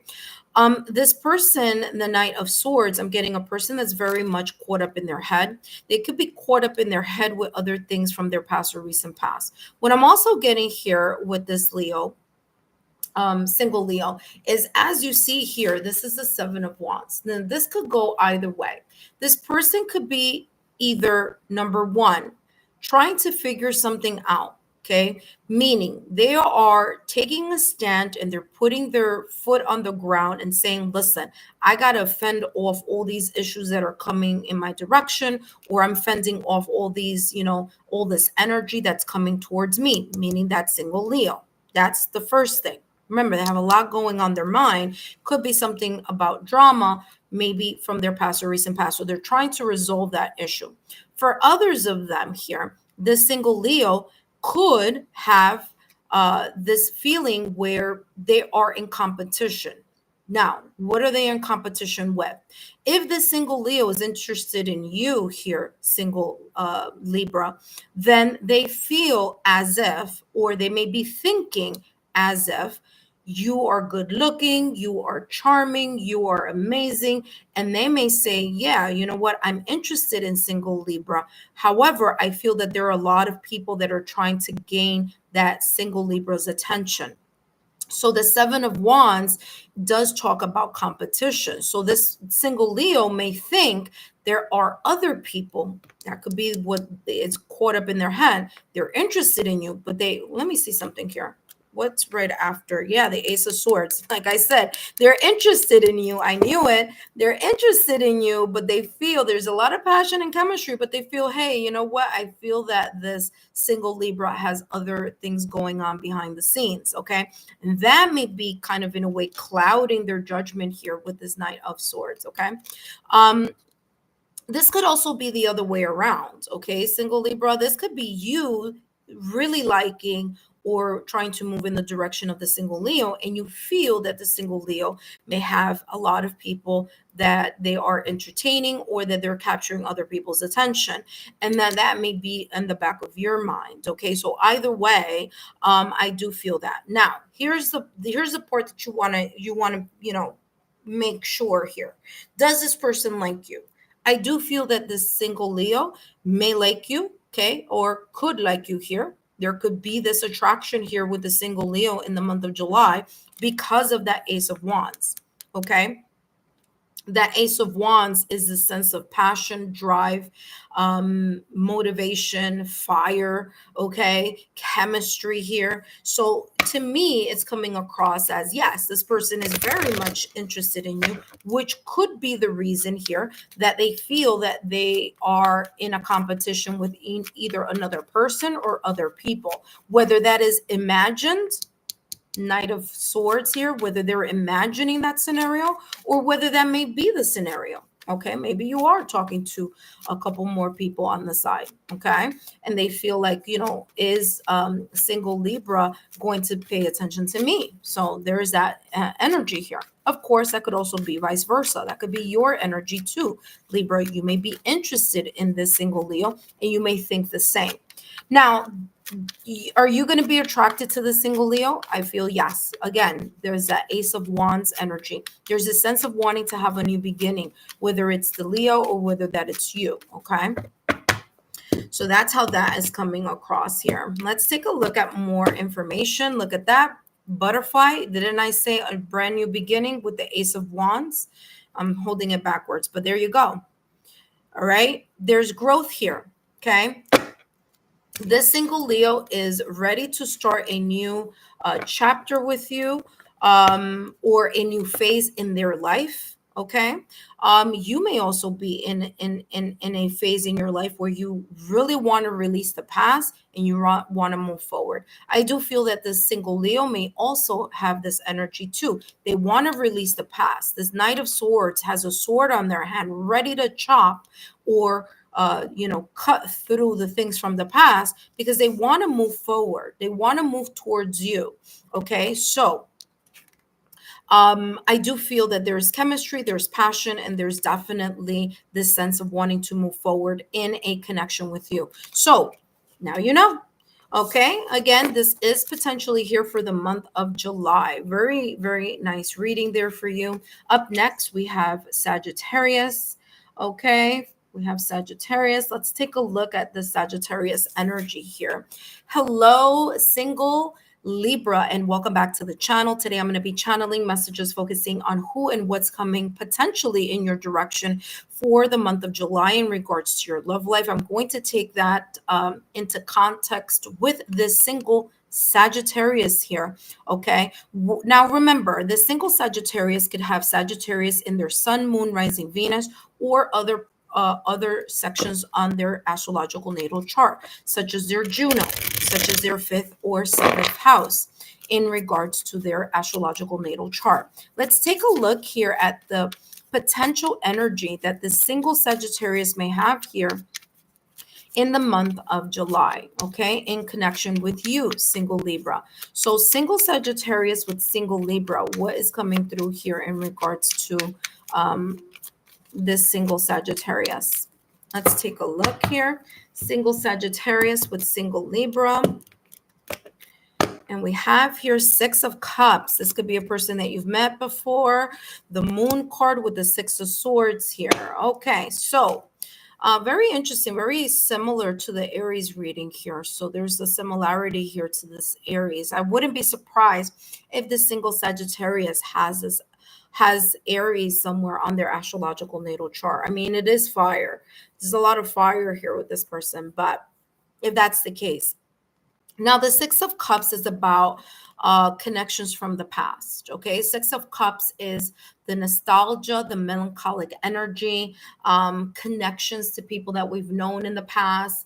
This person, the Knight of Swords, I'm getting a person that's very much caught up in their head. They could be caught up in their head with other things from their past or recent past. What I'm also getting here with this Leo, single Leo, is, as you see here, this is the Seven of Wands. Then this could go either way. This person could be either, number one, trying to figure something out. Okay, meaning they are taking a stand and they're putting their foot on the ground and saying, listen, I got to fend off all these issues that are coming in my direction, or I'm fending off all these, all this energy that's coming towards me, meaning that single Leo. That's the first thing. Remember, they have a lot going on their mind. Could be something about drama, maybe from their past or recent past. So they're trying to resolve that issue. For others of them here, this single Leo could have this feeling where they are in competition. Now, what are they in competition with? If the single Leo is interested in you here, single Libra, then they feel as if, or they may be thinking as if, you are good looking, you are charming, you are amazing. And they may say, yeah, you know what? I'm interested in single Libra. However, I feel that there are a lot of people that are trying to gain that single Libra's attention. So the Seven of Wands does talk about competition. So this single Leo may think there are other people, that could be what is caught up in their head. They're interested in you, but let me see something here. What's right after? Yeah, the Ace of Swords. Like I said, they're interested in you. I knew it. They're interested in you, but they feel there's a lot of passion and chemistry, but they feel, hey, you know what? I feel that this single Libra has other things going on behind the scenes. Okay. And that may be kind of, in a way, clouding their judgment here with this Knight of Swords. Okay. This could also be the other way around. Okay. Single Libra, this could be you really liking or trying to move in the direction of the single Leo, and you feel that the single Leo may have a lot of people that they are entertaining, or that they're capturing other people's attention, and that may be in the back of your mind. Okay, so either way, I do feel that. Now, here's the part that you want to make sure here. Does this person like you? I do feel that this single Leo may like you, okay, or could like you here. There could be this attraction here with the single Leo in the month of July because of that Ace of Wands, okay? That Ace of Wands is the sense of passion, drive, motivation, fire, okay, chemistry here. So to me, it's coming across as, yes, this person is very much interested in you, which could be the reason here that they feel that they are in a competition with either another person or other people, whether that is imagined, Knight of Swords here, whether they're imagining that scenario or whether that may be the scenario. Okay, maybe you are talking to a couple more people on the side. Okay, and they feel like, is single Libra going to pay attention to me? So there is that energy here. Of course, that could also be vice versa. That could be your energy too, Libra. You may be interested in this single Leo and you may think the same. Now, are you going to be attracted to the single Leo? I feel yes. Again, there's that Ace of Wands energy. There's a sense of wanting to have a new beginning, whether it's the Leo or whether that it's you. Okay. So that's how that is coming across here. Let's take a look at more information. Look at that. Butterfly. Didn't I say a brand new beginning with the Ace of Wands? I'm holding it backwards, but there you go. All right. There's growth here. Okay. This single Leo is ready to start a new chapter with you, or a new phase in their life. Okay. You may also be in a phase in your life where you really want to release the past and you want to move forward. I do feel that this single Leo may also have this energy too. They want to release the past. This Knight of Swords has a sword on their hand ready to chop or cut through the things from the past because they want to move forward. They want to move towards you. Okay. So I do feel that there's chemistry, there's passion, and there's definitely this sense of wanting to move forward in a connection with you. So now you know. Okay, again, this is potentially here for the month of July. Very, very nice reading there for you. Up next, we have Sagittarius. Okay, we have Sagittarius. Let's take a look at the Sagittarius energy here. Hello, single Libra, and welcome back to the channel. Today, I'm going to be channeling messages focusing on who and what's coming potentially in your direction for the month of July in regards to your love life. I'm going to take that into context with this single Sagittarius here. Okay. Now, remember, the single Sagittarius could have Sagittarius in their sun, moon, rising Venus, or other sections on their astrological natal chart, such as their Juno, such as their 5th or 7th house in regards to their astrological natal chart. Let's take a look here at the potential energy that the single Sagittarius may have here in the month of July, okay, in connection with you, single Libra. So single Sagittarius with single Libra, what is coming through here in regards to this single Sagittarius? Let's take a look here. Single Sagittarius with single Libra. And we have here 6 of Cups. This could be a person that you've met before. The Moon card with the 6 of Swords here. Okay, so very interesting, very similar to the Aries reading here. So there's a similarity here to this Aries. I wouldn't be surprised if the single Sagittarius has Aries somewhere on their astrological natal chart. I mean, it is fire. There's a lot of fire here with this person, but if that's the case. Now, the 6 of Cups is about connections from the past. Okay, 6 of Cups is the nostalgia, the melancholic energy, connections to people that we've known in the past,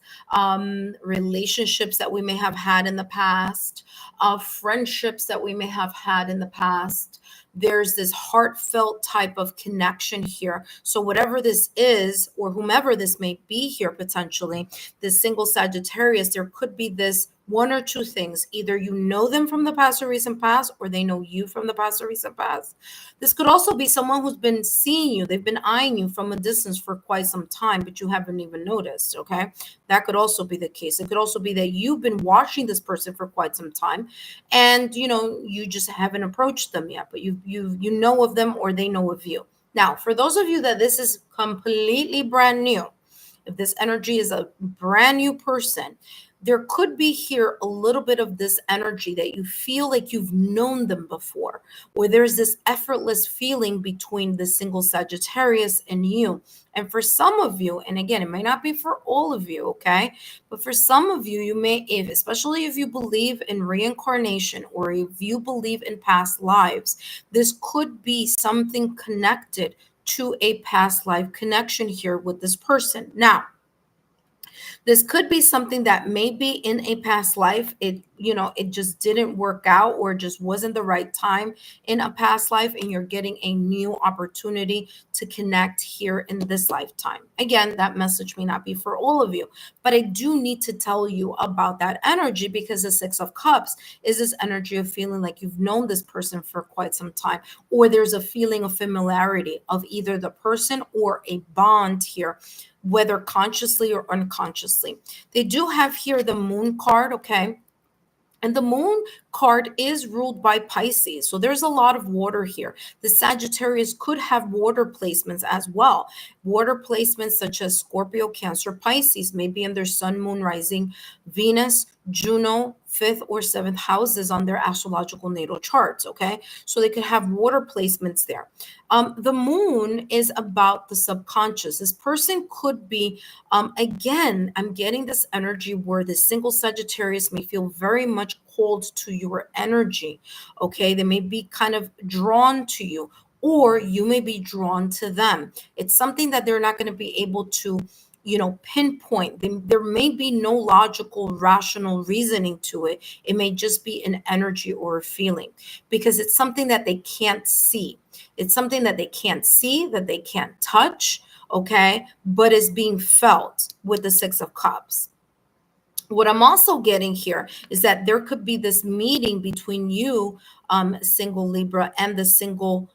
relationships that we may have had in the past, friendships that we may have had in the past. There's this heartfelt type of connection here. So whatever this is, or whomever this may be here potentially, this single Sagittarius, there could be this one or two things. Either you know them from the past or recent past, or they know you from the past or recent past. This could also be someone who's been seeing you. They've been eyeing you from a distance for quite some time, but you haven't even noticed, okay? That could also be the case. It could also be that you've been watching this person for quite some time, and, you know, you just haven't approached them yet, but you know of them, or they know of you. Now, for those of you that this is completely brand new, if this energy is a brand new person, there could be here a little bit of this energy that you feel like you've known them before, where there's this effortless feeling between the single Sagittarius and you. And for some of you, and again, it may not be for all of you, okay? But for some of you, you may, especially if you believe in reincarnation, or if you believe in past lives, this could be something connected to a past life connection here with this person. Now, this could be something that maybe in a past life, it just didn't work out, or just wasn't the right time in a past life, and you're getting a new opportunity to connect here in this lifetime. Again, that message may not be for all of you, but I do need to tell you about that energy, because the 6 of Cups is this energy of feeling like you've known this person for quite some time, or there's a feeling of familiarity of either the person or a bond here, whether consciously or unconsciously. They do have here the Moon card, okay? And the Moon card is ruled by Pisces. So there's a lot of water here. The Sagittarius could have water placements as well. Water placements such as Scorpio, Cancer, Pisces, maybe in their sun, moon, rising, Venus, Juno, 5th or 7th houses on their astrological natal charts, okay? So they could have water placements there. The moon is about the subconscious. This person could be, again, I'm getting this energy where the single Sagittarius may feel very much called to your energy, okay? They may be kind of drawn to you, or you may be drawn to them. It's something that they're not going to be able to pinpoint. There may be no logical, rational reasoning to it. It may just be an energy or a feeling, because it's something that they can't see. It's something that they can't see, that they can't touch, okay, but is being felt with the 6 of Cups. What I'm also getting here is that there could be this meeting between you, single Libra, and the single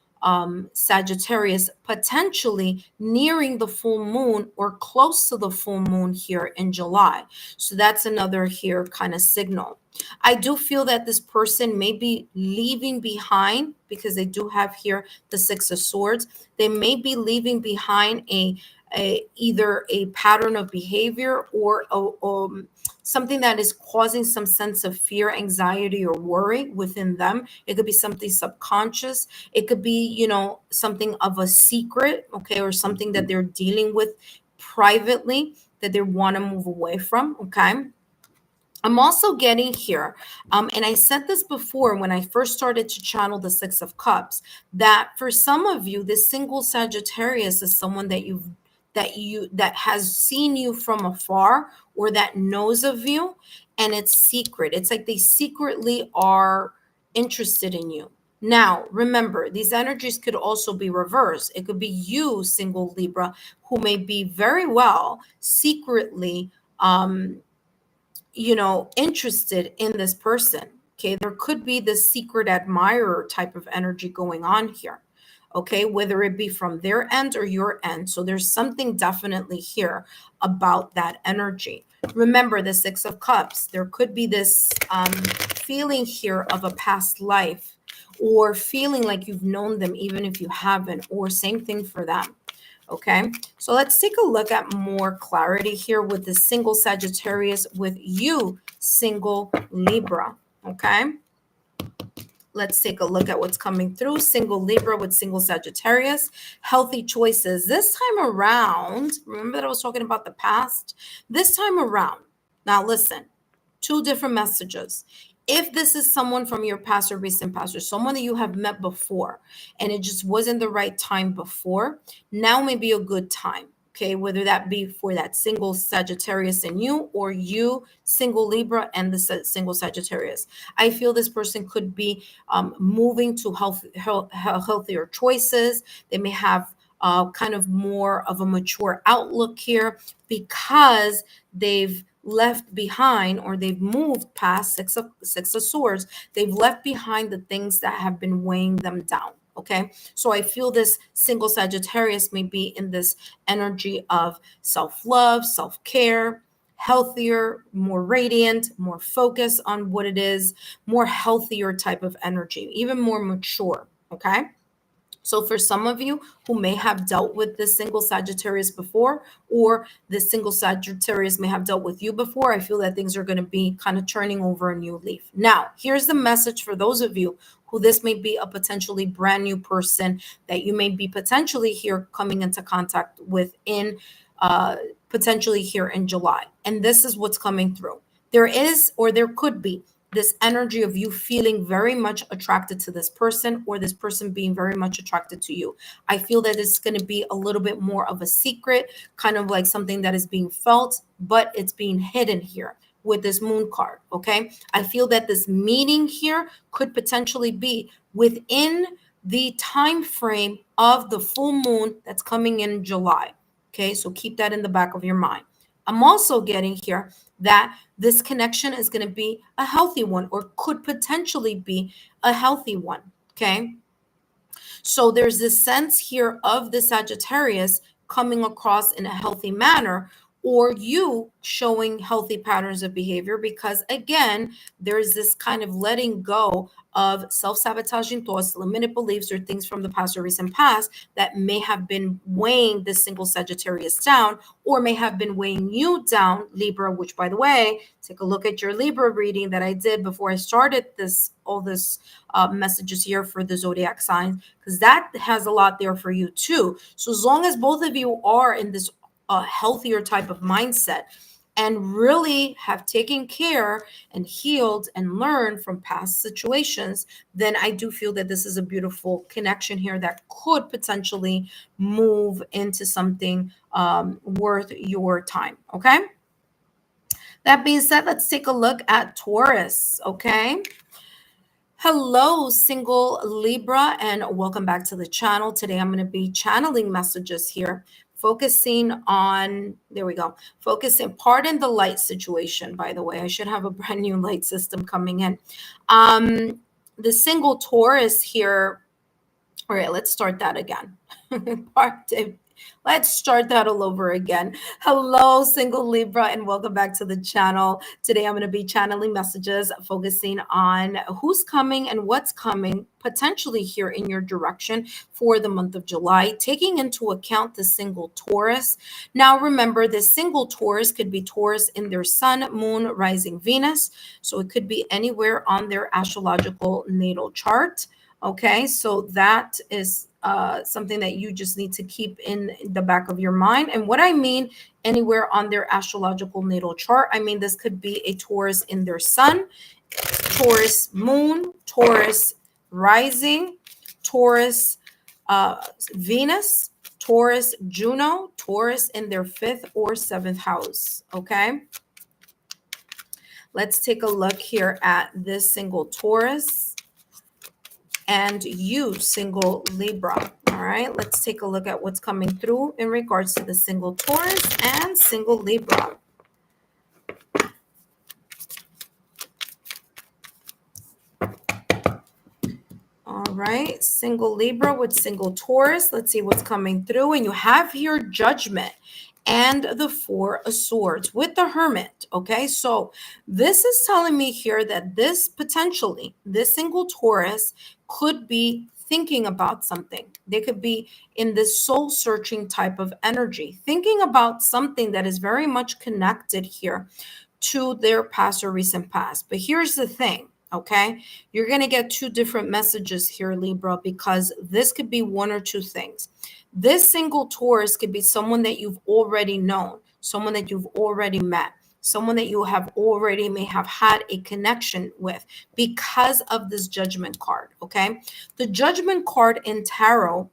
Sagittarius, potentially nearing the full moon or close to the full moon here in July. So that's another here kind of signal. I do feel that this person may be leaving behind, because they do have here the Six of Swords. They may be leaving behind either a pattern of behavior or something that is causing some sense of fear, anxiety, or worry within them. It could be something subconscious. It could be, something of a secret, okay, or something that they're dealing with privately that they want to move away from, okay? I'm also getting here, and I said this before when I first started to channel the Six of Cups, that for some of you, this single Sagittarius is someone that has seen you from afar, or that knows of you, and it's secret. It's like they secretly are interested in you. Now, remember, these energies could also be reversed. It could be you, single Libra, who may be very well secretly interested in this person. Okay, there could be this secret admirer type of energy going on here. Okay, whether it be from their end or your end. So there's something definitely here about that energy. Remember the Six of Cups. There could be this feeling here of a past life, or feeling like you've known them even if you haven't, or same thing for them. Okay, so let's take a look at more clarity here with the single Sagittarius with you, single Libra. Okay, let's take a look at what's coming through. Single Libra with single Sagittarius. Healthy choices. This time around, remember that I was talking about the past? This time around, now listen, two different messages. If this is someone from your past or recent past, or someone that you have met before and it just wasn't the right time before, now may be a good time. Okay, whether that be for that single Sagittarius in you, or you, single Libra, and the single Sagittarius. I feel this person could be moving to healthier choices. They may have kind of more of a mature outlook here, because they've left behind, or they've moved past Six of Swords. They've left behind the things that have been weighing them down. Okay, so I feel this single Sagittarius may be in this energy of self-love, self-care, healthier, more radiant, more focused on what it is, more healthier type of energy, even more mature. Okay, so for some of you who may have dealt with this single Sagittarius before, or this single Sagittarius may have dealt with you before, I feel that things are going to be kind of turning over a new leaf. Now, here's the message for those of you who this may be a potentially brand new person that you may be potentially here coming into contact with in potentially here in July. And this is what's coming through. There is, or there could be, this energy of you feeling very much attracted to this person, or this person being very much attracted to you. I feel that it's going to be a little bit more of a secret, kind of like something that is being felt, but it's being hidden here with this moon card. Okay, I feel that this meeting here could potentially be within the time frame of the full moon that's coming in July. Okay, so keep that in the back of your mind. I'm also getting here that this connection is going to be a healthy one, or could potentially be a healthy one. Okay, so there's this sense here of the Sagittarius coming across in a healthy manner, or you showing healthy patterns of behavior, because again, there's this kind of letting go of self-sabotaging thoughts, limited beliefs, or things from the past or recent past that may have been weighing this single Sagittarius down, or may have been weighing you down, Libra, which, by the way, take a look at your Libra reading that I did before I started all this messages here for the zodiac signs, because that has a lot there for you too. So as long as both of you are in this healthier type of mindset, and really have taken care and healed and learned from past situations, then I do feel that this is a beautiful connection here that could potentially move into something worth your time. Okay, that being said, let's take a look at Taurus. Okay, hello, single Libra, and welcome back to the channel. Today I'm going to be channeling messages here focusing on, there we go, focusing, pardon the light situation, by the way. I should have a brand new light system coming in. The single Taurus here, all right, let's start that again. Let's start that all over again. Hello, single Libra, and welcome back to the channel. Today, I'm going to be channeling messages focusing on who's coming and what's coming potentially here in your direction for the month of July, taking into account the single Taurus. Now, remember, this single Taurus could be Taurus in their sun, moon, rising Venus. So it could be anywhere on their astrological natal chart. Okay, so that is something that you just need to keep in the back of your mind. And what I mean, anywhere on their astrological natal chart, I mean, this could be a Taurus in their sun, Taurus moon, Taurus rising, Taurus Venus, Taurus Juno, Taurus in their 5th or 7th house. Okay, let's take a look here at this single Taurus and you, single Libra. All right, let's take a look at what's coming through in regards to the single Taurus and single Libra. All right, single Libra with single Taurus. Let's see what's coming through. And you have here Judgment and the 4 of Swords with the Hermit. Okay, so this is telling me here that this potentially, this single Taurus could be thinking about something. They could be in this soul searching type of energy, thinking about something that is very much connected here to their past or recent past. But here's the thing. Okay, you're going to get 2 different messages here, Libra, because this could be one or 2 things. This single Taurus could be someone that you've already known, someone that you've already met, someone that you have already may have had a connection with because of this Judgment card. Okay, the Judgment card in tarot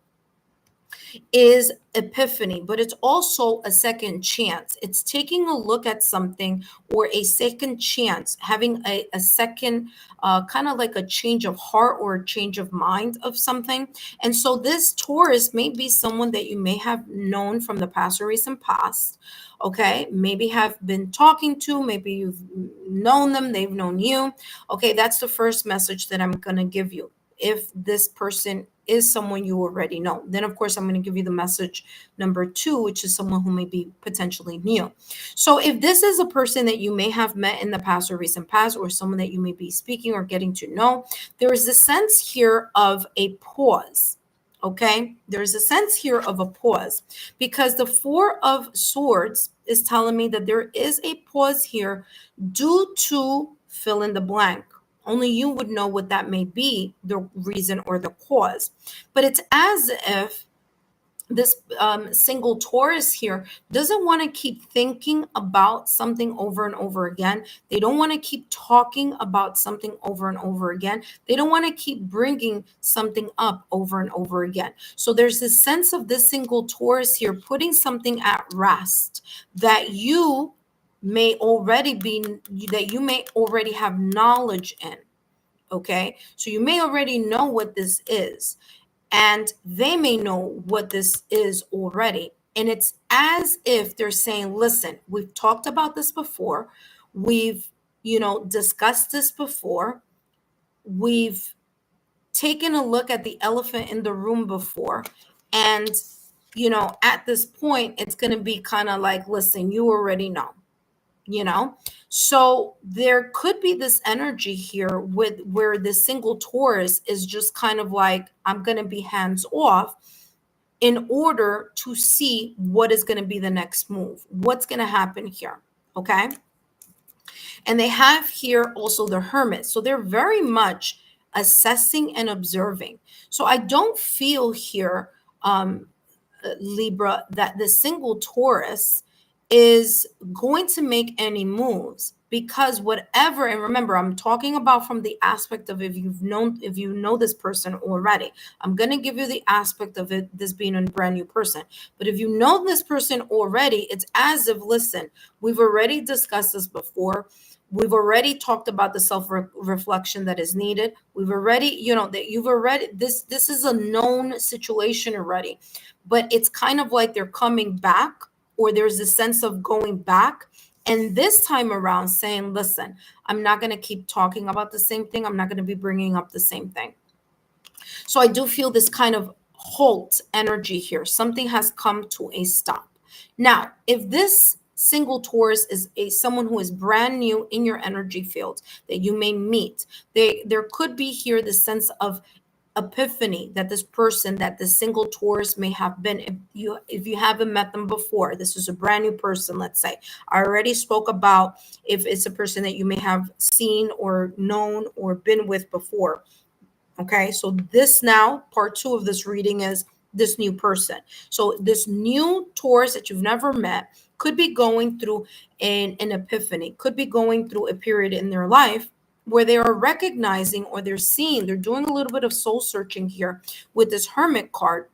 is epiphany, but it's also a second chance. It's taking a look at something or a second chance, having a second kind of like a change of heart or a change of mind of something. And so this Taurus may be someone that you may have known from the past or recent past. Okay, maybe have been talking to, maybe you've known them, they've known you. Okay, that's the first message that I'm going to give you. If this person is someone you already know, then of course I'm going to give you the message number 2, which is someone who may be potentially new. So if this is a person that you may have met in the past or recent past, or someone that you may be speaking or getting to know, there is a sense here of a pause. Okay, there's a sense here of a pause because the 4 of Swords is telling me that there is a pause here due to fill in the blank. Only you would know what that may be, the reason or the cause. But it's as if this single Taurus here doesn't want to keep thinking about something over and over again. They don't want to keep talking about something over and over again. They don't want to keep bringing something up over and over again. So there's this sense of this single Taurus here putting something at rest that you may already have knowledge in. Okay, so you may already know what this is, and they may know what this is already. And it's as if they're saying, listen, we've talked about this before. We've, discussed this before. We've taken a look at the elephant in the room before. And, at this point, it's going to be kind of like, listen, you already know. So there could be this energy here with where the single Taurus is just kind of like, I'm going to be hands off in order to see what is going to be the next move, what's going to happen here. Okay, and they have here also the Hermit, so they're very much assessing and observing. So I don't feel here, Libra, that the single Taurus is going to make any moves, because whatever, and remember, I'm talking about from the aspect of if you know this person already. I'm going to give you the aspect of it, this being a brand new person. But if you know this person already, it's as if, listen, we've already discussed this before. We've already talked about the self-reflection that is needed. We've already, that you've already, this is a known situation already, but it's kind of like they're coming back, or there's a sense of going back. And this time around saying, listen, I'm not going to keep talking about the same thing. I'm not going to be bringing up the same thing. So I do feel this kind of halt energy here. Something has come to a stop. Now, if this single Taurus is someone who is brand new in your energy field that you may meet, there could be here the sense of epiphany that this person, that the single Taurus may have been, if you haven't met them before, this is a brand new person. Let's say I already spoke about if it's a person that you may have seen or known or been with before. Okay, so this now, part 2 of this reading is this new person. So this new Taurus that you've never met could be going through an epiphany, could be going through a period in their life where they are recognizing, or they're seeing, they're doing a little bit of soul searching here with this Hermit card,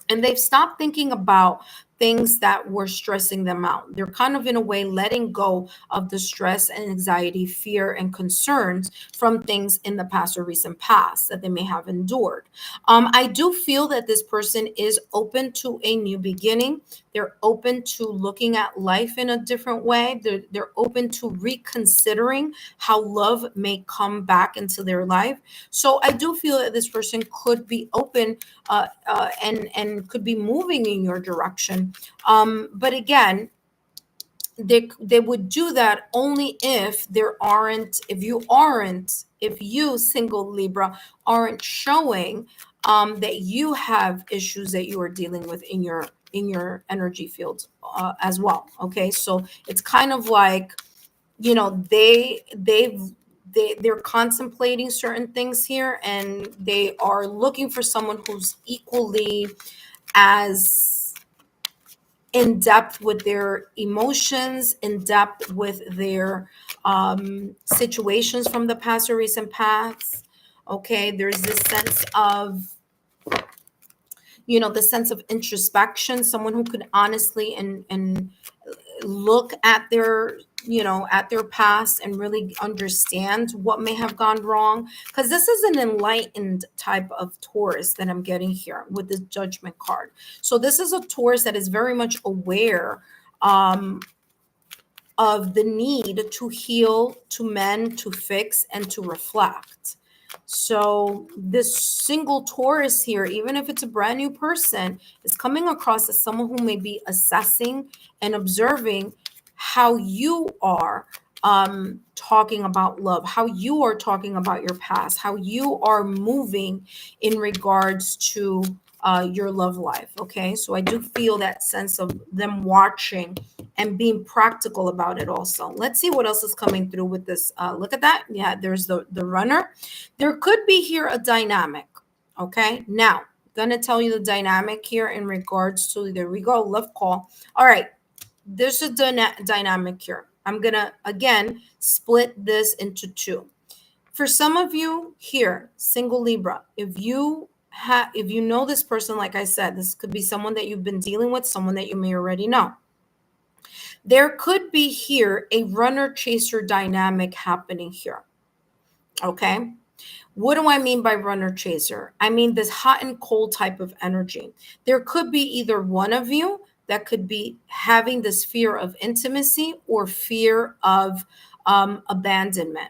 and they've stopped thinking about things that were stressing them out. They're kind of in a way letting go of the stress and anxiety, fear and concerns from things in the past or recent past that they may have endured. I do feel that this person is open to a new beginning. They're open to looking at life in a different way. They're open to reconsidering how love may come back into their life. So I do feel that this person could be open and could be moving in your direction. But again, they would do that only if you, single Libra, aren't showing that you have issues that you are dealing with in your energy field as well. Okay, so it's kind of like, they're contemplating certain things here, and they are looking for someone who's equally as in depth with their emotions, in depth with their situations from the past or recent past. Okay, there's this sense of, the sense of introspection, someone who could honestly and look at their at their past and really understand what may have gone wrong, because this is an enlightened type of Taurus that I'm getting here with this Judgment card. So this is a Taurus that is very much aware of the need to heal, to mend, to fix, and to reflect. So this single Taurus here, even if it's a brand new person, is coming across as someone who may be assessing and observing how you are talking about love, how you are talking about your past, how you are moving in regards to your love life. Okay, so I do feel that sense of them watching and being practical about it also. Let's see what else is coming through with this. Look at that. Yeah, there's the runner. There could be here a dynamic. Okay, now gonna tell you the dynamic here in regards to, there we go, love call. All right, there's a dynamic here. I'm gonna again split this into 2. For some of you here, single Libra, if you know this person, like I said, this could be someone that you've been dealing with, someone that you may already know. There could be here a runner chaser dynamic happening here. Okay, what do I mean by runner chaser? I mean this hot and cold type of energy. There could be either one of you that could be having this fear of intimacy or fear of abandonment.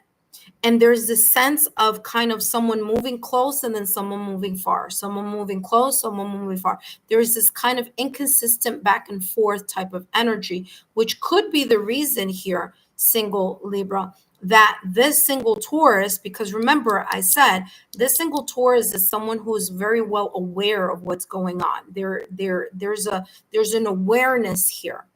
And there's this sense of kind of someone moving close and then someone moving far, someone moving close, someone moving far. There's this kind of inconsistent back and forth type of energy, which could be the reason here, single Libra, that this single Taurus, because remember I said this single Taurus is someone who is very well aware of what's going on. There's an awareness here.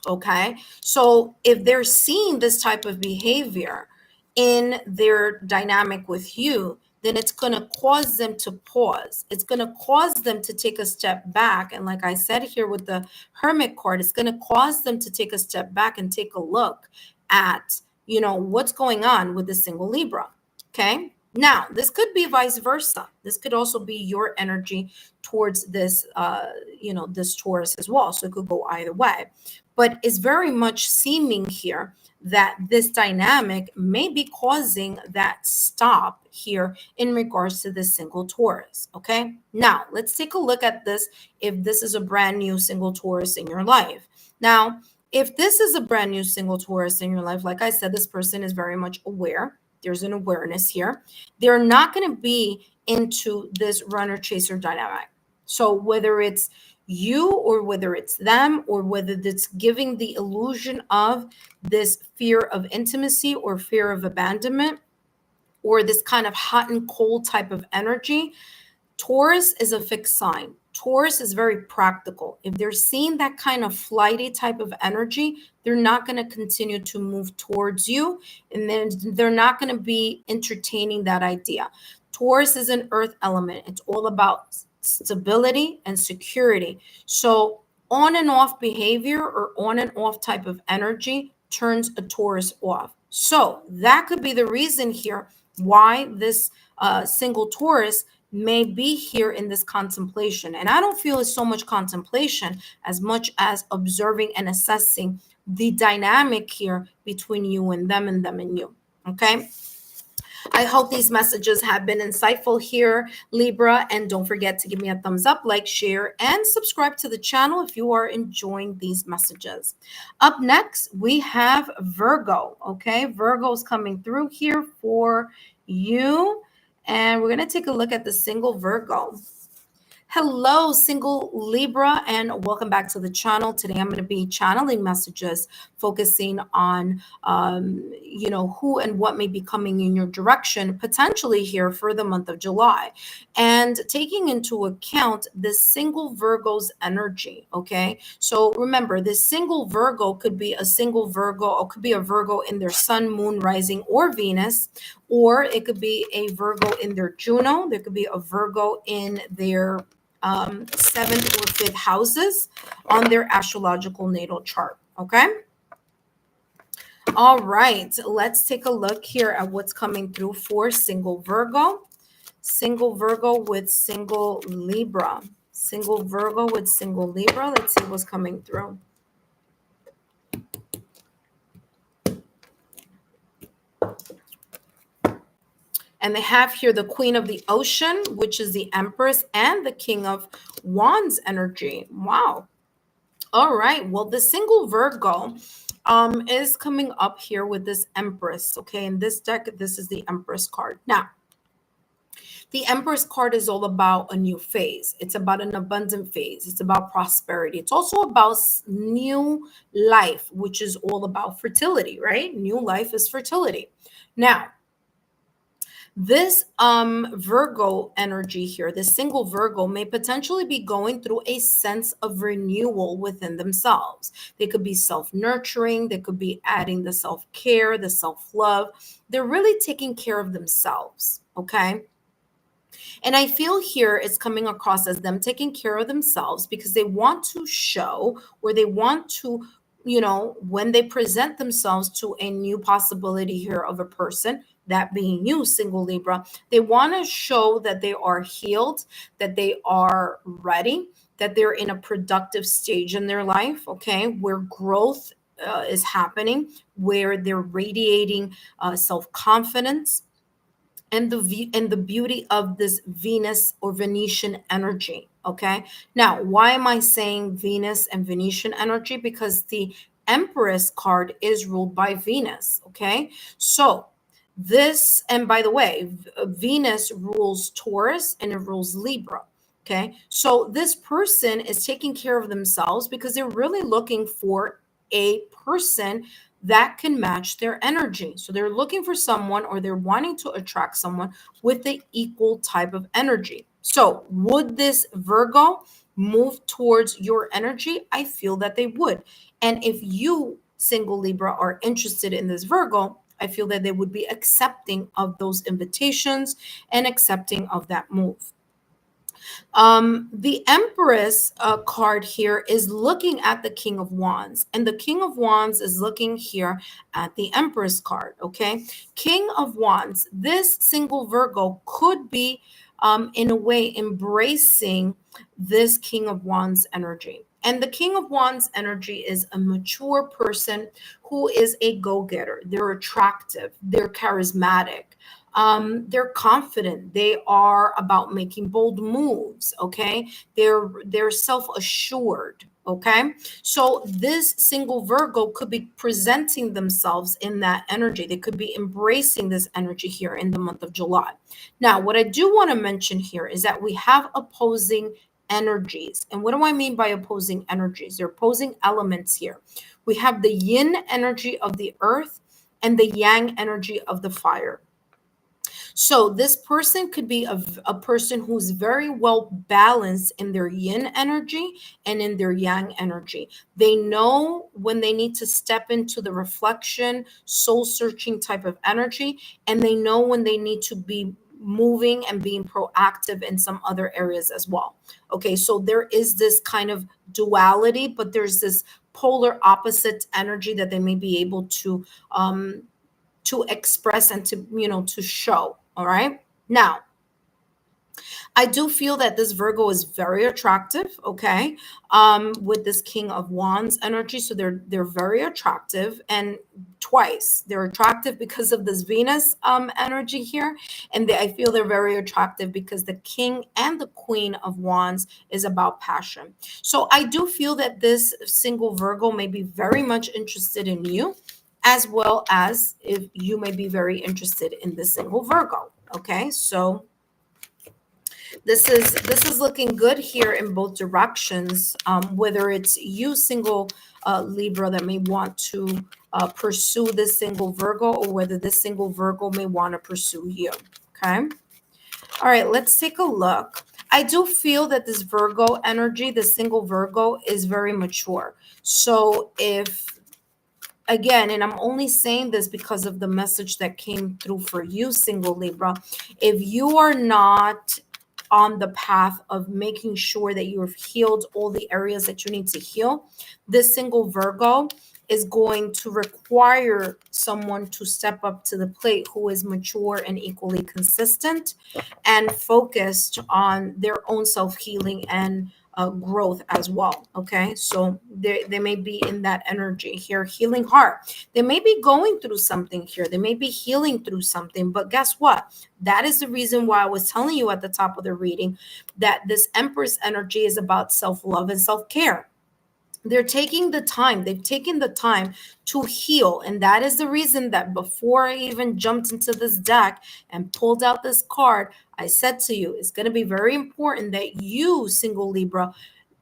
Okay, so if they're seeing this type of behavior in their dynamic with you, then it's going to cause them to pause. It's going to cause them to take a step back. And like I said here with the Hermit card, it's going to cause them to take a step back and take a look at, what's going on with the single Libra. Okay. Now, this could be vice versa. This could also be your energy towards this, this Taurus as well. So it could go either way. But it's very much seeming here that this dynamic may be causing that stop here in regards to the single Taurus. Okay, now let's take a look at this if this is a brand new single Taurus in your life. Now, if this is a brand new single Taurus in your life, like I said, this person is very much aware. There's an awareness here. They're not going to be into this runner chaser dynamic. So whether it's you or whether it's them or whether it's giving the illusion of this fear of intimacy or fear of abandonment or this kind of hot and cold type of energy, Taurus is a fixed sign. Taurus is very practical. If they're seeing that kind of flighty type of energy, they're not going to continue to move towards you, and then they're not going to be entertaining that idea. Taurus is an earth element. It's all about stability and security. So on and off behavior or on and off type of energy turns a Taurus off. So that could be the reason here why this single Taurus may be here in this contemplation. And I don't feel it's so much contemplation as much as observing and assessing the dynamic here between you and them and you. Okay. I hope these messages have been insightful here, Libra. And don't forget to give me a thumbs up, like, share, and subscribe to the channel if you are enjoying these messages. Up next, we have Virgo. Okay, Virgo's coming through here for you. And we're going to take a look at the single Virgo. Hello, single Libra, and welcome back to the channel. Today, I'm going to be channeling messages focusing on, who and what may be coming in your direction, potentially here for the month of July, and taking into account the single Virgo's energy. Okay, so remember, this single Virgo could be a single Virgo, or could be a Virgo in their sun, moon, rising, or Venus, or it could be a Virgo in their Juno. There could be a Virgo in their seventh or fifth houses on their astrological natal chart. Okay. All right. Let's take a look here at what's coming through for single Virgo. Single Virgo with single Libra. Single Virgo with single Libra. Let's see what's coming through. And they have here the Queen of the Ocean, which is the Empress, and the King of Wands energy. Wow. All right. Well, the single Virgo is coming up here with this Empress. Okay. In this deck, this is the Empress card. Now, the Empress card is all about a new phase. It's about an abundant phase. It's about prosperity. It's also about new life, which is all about fertility, right? New life is fertility. Now, this Virgo energy here, this single Virgo may potentially be going through a sense of renewal within themselves. They could be self-nurturing. They could be adding the self-care, the self-love. They're really taking care of themselves, okay? And I feel here it's coming across as them taking care of themselves because they want to show, or they want to, when they present themselves to a new possibility here of a person, that being you, single Libra, they want to show that they are healed, that they are ready, that they're in a productive stage in their life, okay, where growth is happening, where they're radiating self-confidence, and the beauty of this Venus or Venetian energy. Okay. Now, why am I saying Venus and Venetian energy? Because the Empress card is ruled by Venus. Okay. So this, and by the way, Venus rules Taurus and it rules Libra. Okay. So this person is taking care of themselves because they're really looking for a person that can match their energy. So they're looking for someone, or they're wanting to attract someone with the equal type of energy. So would this Virgo move towards your energy? I feel that they would. And if you, single Libra, are interested in this Virgo, I feel that they would be accepting of those invitations and accepting of that move. The Empress card here is looking at the King of Wands, and the King of Wands is looking here at the Empress card. Okay, King of Wands, this single Virgo could be in a way embracing this King of Wands energy. And the King of Wands energy is a mature person who is a go-getter. They're attractive. They're charismatic. They're confident. They are about making bold moves. Okay, they're self-assured. Okay, so this single Virgo could be presenting themselves in that energy. They could be embracing this energy here in the month of July. Now, what I do want to mention here is that we have opposing energies. And what do I mean by opposing energies? They're opposing elements here. We have the yin energy of the earth and the yang energy of the fire. So this person could be a person who's very well balanced in their yin energy and in their yang energy. They know when they need to step into the reflection, soul searching type of energy, and they know when they need to be moving and being proactive in some other areas as well. Okay, so there is this kind of duality, but there's this polar opposite energy that they may be able to express and to show. All right. Now, I do feel that this Virgo is very attractive, okay, with this King of Wands energy. So they're very attractive, and twice they're attractive because of this Venus energy here, and I feel they're very attractive because the King and the Queen of Wands is about passion. So I do feel that this single Virgo may be very much interested in you, as well as if you may be very interested in the single Virgo. Okay, so this is looking good here in both directions. Whether it's you, single Libra, that may want to pursue this single Virgo, or whether this single Virgo may want to pursue you. Okay. All right, let's take a look. I do feel that this Virgo energy, the single Virgo, is very mature. So if, again, and I'm only saying this because of the message that came through for you, single Libra, if you are not on the path of making sure that you have healed all the areas that you need to heal, this single Virgo is going to require someone to step up to the plate who is mature and equally consistent and focused on their own self-healing and growth as well. Okay, so they may be in that energy here, healing heart. They may be going through something here. They may be healing through something, but guess what? That is the reason why I was telling you at the top of the reading that this Empress energy is about self-love and self-care. They're taking the time. They've taken the time to heal. And that is the reason that before I even jumped into this deck and pulled out this card, I said to you, it's going to be very important that you, single Libra,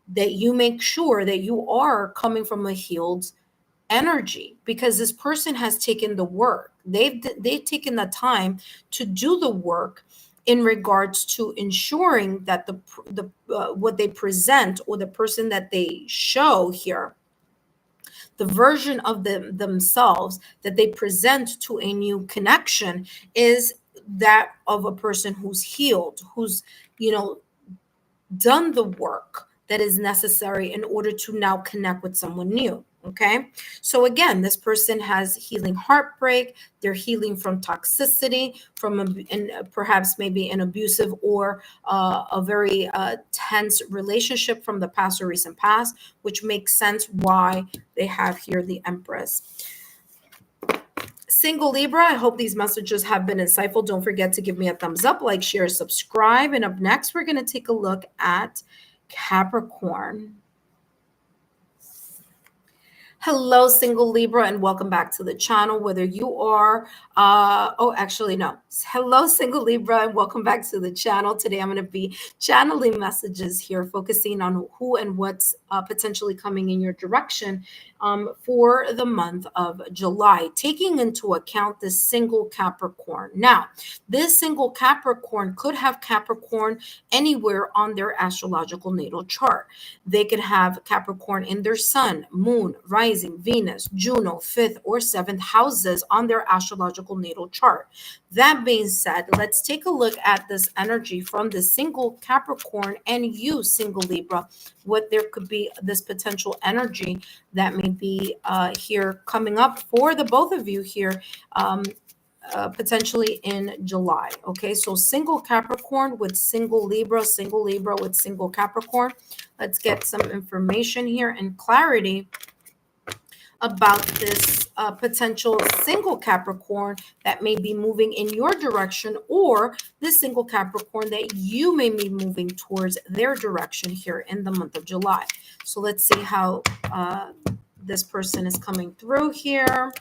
that you make sure that you are coming from a healed energy, because this person has taken the work. They've taken the time to do the work in regards to ensuring that the what they present, or the person that they show here, the version of themselves that they present to a new connection, is that of a person who's healed, who's done the work that is necessary in order to now connect with someone new. Okay, so again, this person has healing heartbreak. They're healing from toxicity, from perhaps maybe an abusive or a very tense relationship from the past or recent past, which makes sense why they have here the Empress. Single Libra, I hope these messages have been insightful. Don't forget to give me a thumbs up, like, share, subscribe. And up next, we're going to take a look at Capricorn. Hello, single Libra, and welcome back to the channel. Whether you are, Hello, single Libra, and welcome back to the channel. Today, I'm going to be channeling messages here, focusing on who and what's potentially coming in your direction for the month of July, taking into account this single Capricorn. Now, this single Capricorn could have Capricorn anywhere on their astrological natal chart. They could have Capricorn in their sun, moon, rising, Venus, Juno, 5th or 7th houses on their astrological natal chart. That being said, let's take a look at this energy from the single Capricorn and you, single Libra, what there could be this potential energy that may be here coming up for the both of you here potentially in July. Okay, so single Capricorn with single Libra with single Capricorn. Let's get some information here and clarity about this potential single Capricorn that may be moving in your direction, or this single Capricorn that you may be moving towards their direction here in the month of July. So let's see how this person is coming through here.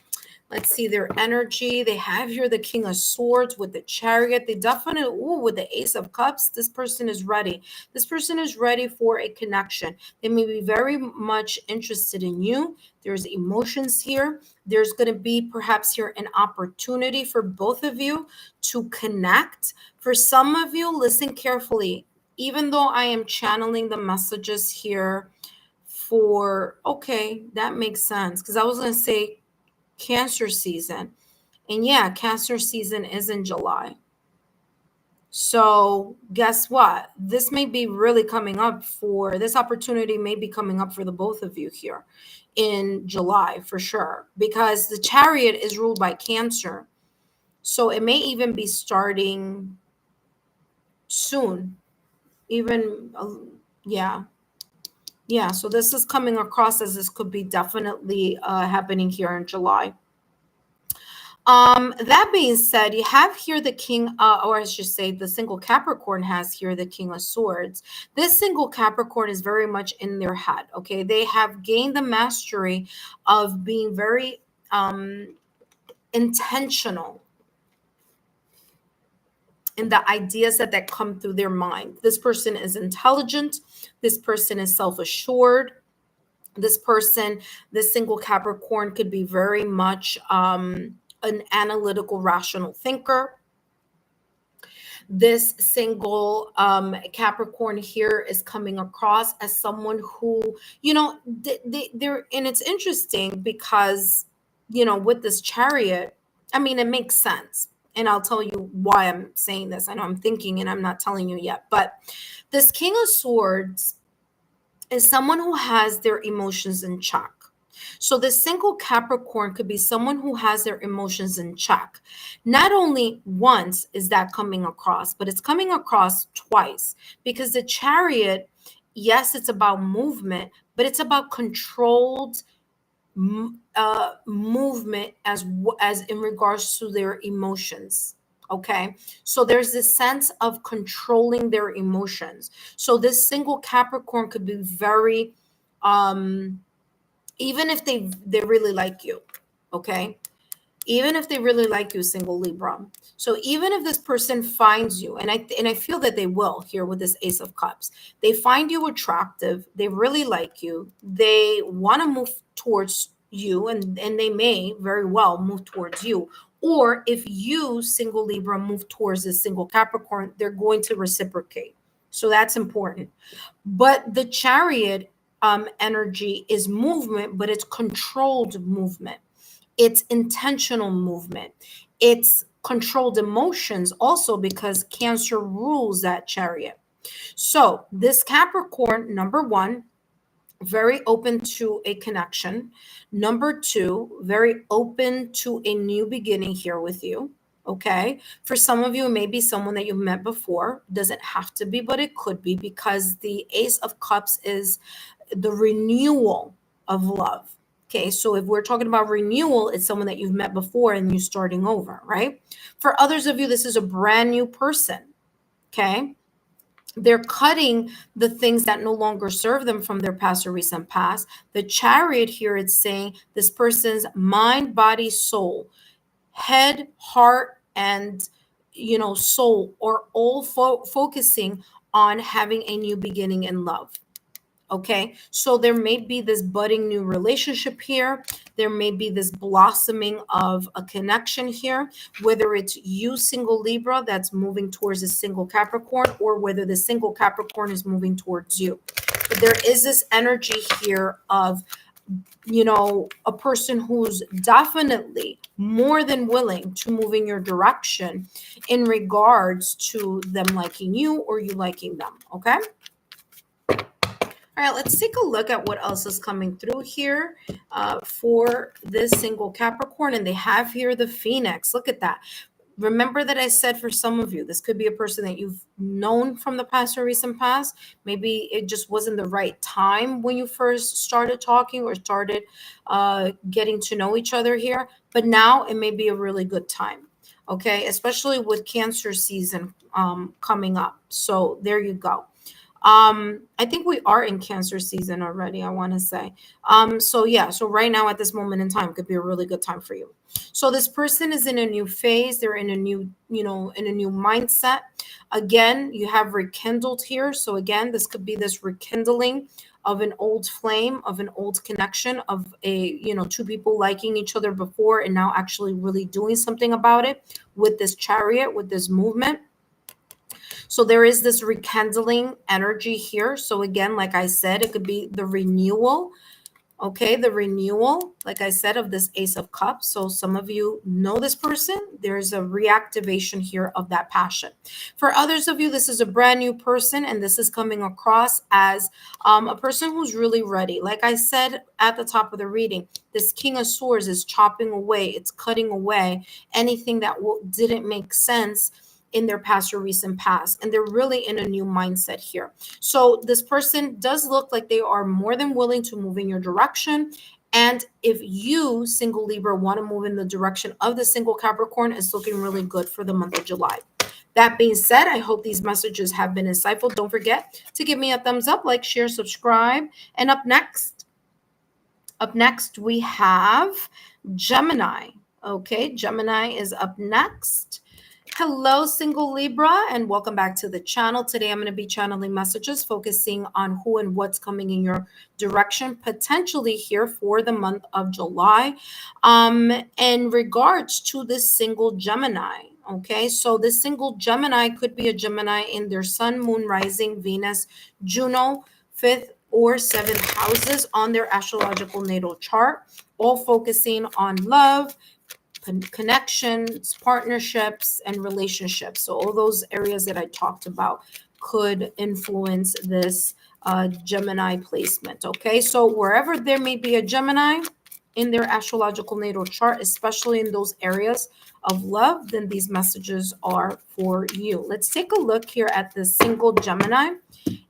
Let's see their energy. They have here the King of Swords with the Chariot. They definitely, with the Ace of Cups, this person is ready. This person is ready for a connection. They may be very much interested in you. There's emotions here. There's going to be perhaps here an opportunity for both of you to connect. For some of you, listen carefully. Even though I am channeling the messages here for, okay, that makes sense. Because I was going to say, Cancer season. And yeah, Cancer season is in July. So guess what? This may be really coming up for, this opportunity may be coming up for the both of you here in July for sure, because the Chariot is ruled by Cancer. So it may even be starting soon. Even, yeah. Yeah, so this is coming across as this could be definitely happening here in July. That being said, you have here the King, or I should say the single Capricorn has here the King of Swords. This single Capricorn is very much in their head, okay? They have gained the mastery of being very intentional in the ideas that come through their mind. This person is intelligent. This person is self-assured. This person, this single Capricorn could be very much an analytical, rational thinker. This single Capricorn here is coming across as someone who, you know, they're, and it's interesting because, you know, with this Chariot, I mean, it makes sense. And I'll tell you why I'm saying this. I know I'm thinking and I'm not telling you yet, but this King of Swords is someone who has their emotions in check. So the single Capricorn could be someone who has their emotions in check. Not only once is that coming across, but it's coming across twice, because the Chariot, yes, it's about movement, but it's about controlled movement as in regards to their emotions. Okay, so there's this sense of controlling their emotions. So this single Capricorn could be very even if they really like you, okay, even if they really like you, single Libra. So even if this person finds you, and I feel that they will here with this Ace of Cups, they find you attractive, they really like you, they want to move towards you, and they may very well move towards you. Or if you, single Libra, move towards this single Capricorn, they're going to reciprocate. So that's important. But the Chariot energy is movement, but it's controlled movement. It's intentional movement. It's controlled emotions also, because Cancer rules that Chariot. So this Capricorn, number one, very open to a connection. Number two, very open to a new beginning here with you. Okay. For some of you, it may be someone that you've met before. Doesn't have to be, but it could be, because the Ace of Cups is the renewal of love. Okay, so if we're talking about renewal, it's someone that you've met before and you're starting over, right? For others of you, this is a brand new person. Okay, they're cutting the things that no longer serve them from their past or recent past. The Chariot here, it's saying this person's mind, body, soul, head, heart, and soul are all focusing on having a new beginning in love. Okay, so there may be this budding new relationship here. There may be this blossoming of a connection here, whether it's you, single Libra, that's moving towards a single Capricorn, or whether the single Capricorn is moving towards you. But there is this energy here of, a person who's definitely more than willing to move in your direction in regards to them liking you or you liking them. Okay. All right, let's take a look at what else is coming through here for this single Capricorn. And they have here the Phoenix. Look at that. Remember that I said for some of you, this could be a person that you've known from the past or recent past. Maybe it just wasn't the right time when you first started talking or started getting to know each other here. But now it may be a really good time. Okay, especially with Cancer season coming up. So there you go. I think we are in Cancer season already, I want to say. So yeah, so right now at this moment in time could be a really good time for you. So this person is in a new phase, they're in a new, in a new mindset. Again, you have rekindled here. So again, this could be this rekindling of an old flame, of an old connection, of a, two people liking each other before and now actually really doing something about it with this Chariot, with this movement. So there is this rekindling energy here. So again, like I said, it could be the renewal. Okay, the renewal, like I said, of this Ace of Cups. So some of you know this person. There's a reactivation here of that passion. For others of you, this is a brand new person, and this is coming across as a person who's really ready. Like I said at the top of the reading, this King of Swords is chopping away. It's cutting away anything that didn't make sense in their past or recent past, and they're really in a new mindset here. So this person does look like they are more than willing to move in your direction. And if you, single Libra, want to move in the direction of the single Capricorn, it's looking really good for the month of July. That being said, I hope these messages have been insightful. Don't forget to give me a thumbs up, like, share, subscribe. And up next we have Gemini. Okay, Gemini is up next. Hello, single Libra, and welcome back to the channel. Today, I'm going to be channeling messages focusing on who and what's coming in your direction, potentially here for the month of July. In regards to this single Gemini, okay, so this single Gemini could be a Gemini in their Sun, Moon, Rising, Venus, Juno, 5th or 7th houses on their astrological natal chart, all focusing on love, connections, partnerships, and relationships. So all those areas that I talked about could influence this Gemini placement. Okay, so wherever there may be a Gemini in their astrological natal chart, especially in those areas of love, then these messages are for you. Let's take a look here at the single Gemini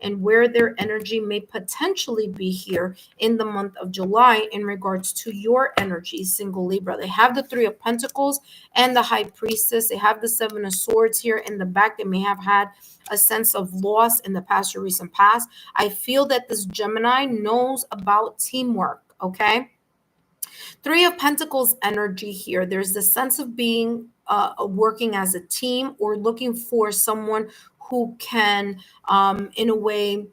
and where their energy may potentially be here in the month of July in regards to your energy, single Libra. They have the Three of Pentacles and the High Priestess. They have the Seven of Swords here in the back. They may have had a sense of loss in the past or recent past. I feel that this Gemini knows about teamwork, okay? Three of Pentacles energy here. There's the sense of being working as a team or looking for someone who can, in a way,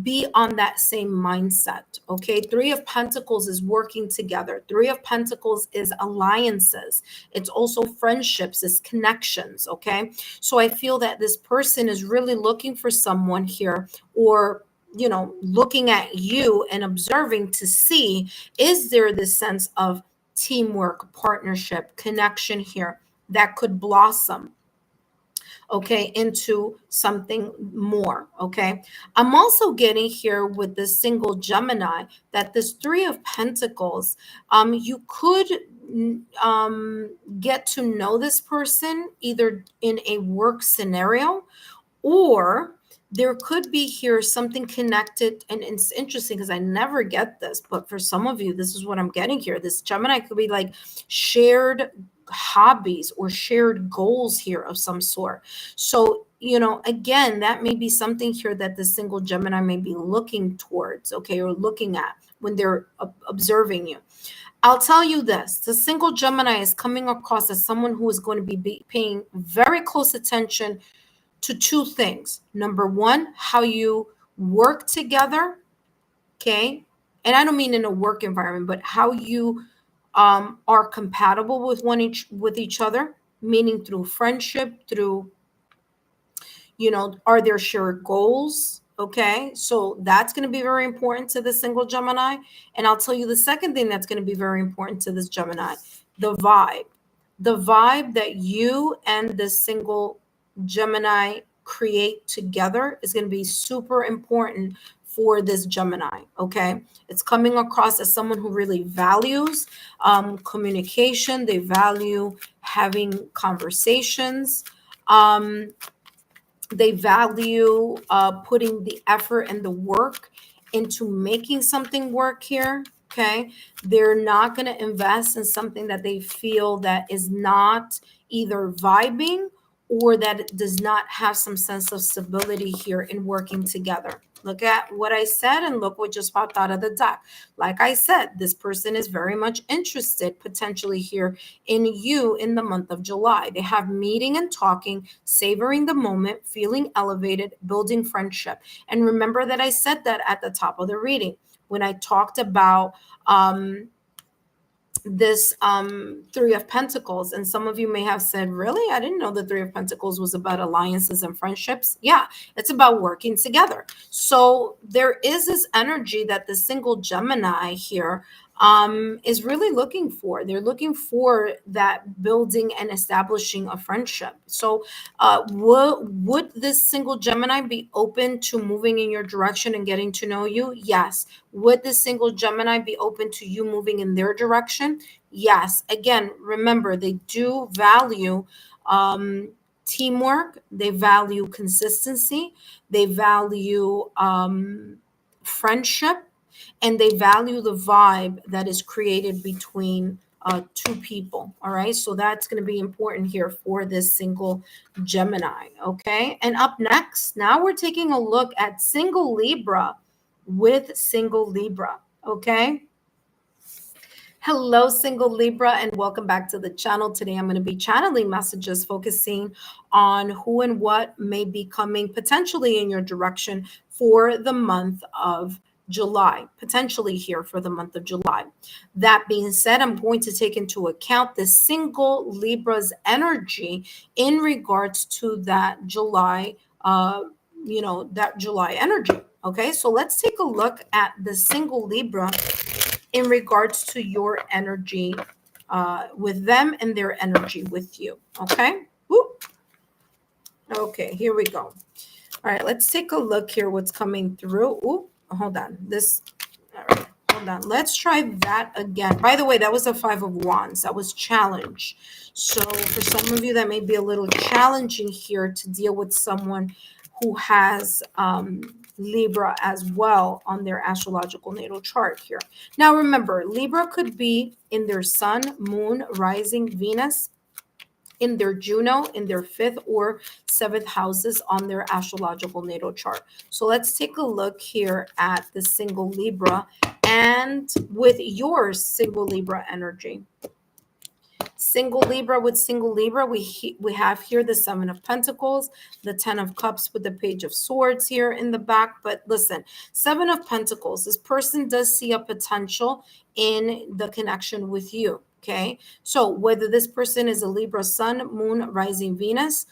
be on that same mindset. Okay. Three of Pentacles is working together. Three of Pentacles is alliances. It's also friendships, it's connections. Okay. So I feel that this person is really looking for someone here, or looking at you and observing to see, is there this sense of teamwork, partnership, connection here that could blossom, okay, into something more. Okay. I'm also getting here with this single Gemini that this Three of Pentacles, you could get to know this person either in a work scenario, or there could be here something connected. And it's interesting because I never get this, but for some of you, this is what I'm getting here. This Gemini could be like shared hobbies or shared goals here of some sort. So, again, that may be something here that the single Gemini may be looking towards, okay, or looking at when they're observing you. I'll tell you this, the single Gemini is coming across as someone who is going to be paying very close attention to two things. Number one, how you work together, okay? And I don't mean in a work environment, but how you are compatible with each other, meaning through friendship, through, are there shared goals? Okay, so that's going to be very important to the single Gemini. And I'll tell you the second thing that's going to be very important to this Gemini, the vibe. The vibe that you and the single Gemini create together is going to be super important for this Gemini, okay? It's coming across as someone who really values communication. They value having conversations. Um, they value putting the effort and the work into making something work here. Okay. They're not going to invest in something that they feel that is not either vibing or that it does not have some sense of stability here in working together. Look at what I said and look what just popped out of the deck. Like I said, this person is very much interested potentially here in you in the month of July. They have meeting and talking, savoring the moment, feeling elevated, building friendship. And remember that I said that at the top of the reading when I talked about this Three of Pentacles. And some of you may have said, really? I didn't know the Three of Pentacles was about alliances and friendships. Yeah, it's about working together. So there is this energy that the single Gemini here is really looking for. They're looking for that building and establishing a friendship. So would this single Gemini be open to moving in your direction and getting to know you? Yes. Would the single Gemini be open to you moving in their direction? Yes. Again, remember, they do value teamwork. They value consistency. They value friendship. And they value the vibe that is created between two people. All right. So that's going to be important here for this single Gemini. Okay. And up next, now we're taking a look at single Libra with single Libra. Okay. Hello, single Libra, and welcome back to the channel. Today, I'm going to be channeling messages focusing on who and what may be coming potentially in your direction for the month of July, potentially here for the month of July. That being said, I'm going to take into account the single Libra's energy in regards to that July, that July energy. Okay, so let's take a look at the single Libra in regards to your energy with them and their energy with you. Okay. Whoop. Okay, here we go. All right, let's take a look here what's coming through. Ooh, hold on. All right, hold on. Let's try that again. By the way, that was a Five of Wands. That was challenge. So for some of you, that may be a little challenging here to deal with someone who has Libra as well on their astrological natal chart here. Now, remember, Libra could be in their sun, moon, rising, Venus, in their Juno, in their 5th or 7th houses on their astrological natal chart. So let's take a look here at the single Libra and with your single Libra energy. Single Libra with single Libra, we have here the Seven of Pentacles, the 10 of Cups with the Page of Swords here in the back. But listen, Seven of Pentacles, this person does see a potential in the connection with you. Okay, so whether this person is a Libra sun, moon, rising, Venus,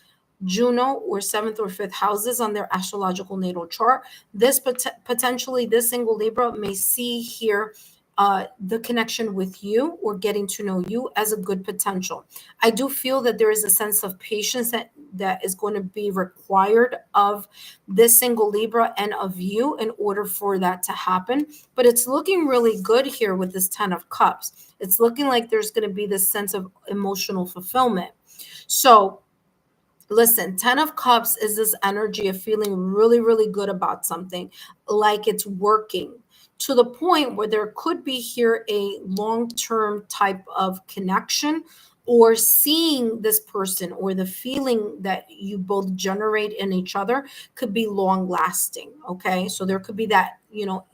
Juno, or 7th or 5th houses on their astrological natal chart, this potentially this single Libra may see here the connection with you or getting to know you as a good potential. I do feel that there is a sense of patience that is going to be required of this single Libra and of you in order for that to happen. But it's looking really good here with this 10 of Cups. It's looking like there's going to be this sense of emotional fulfillment. So listen, 10 of Cups is this energy of feeling really, really good about something, like it's working, to the point where there could be here a long-term type of connection, or seeing this person or the feeling that you both generate in each other could be long lasting. Okay. So there could be that,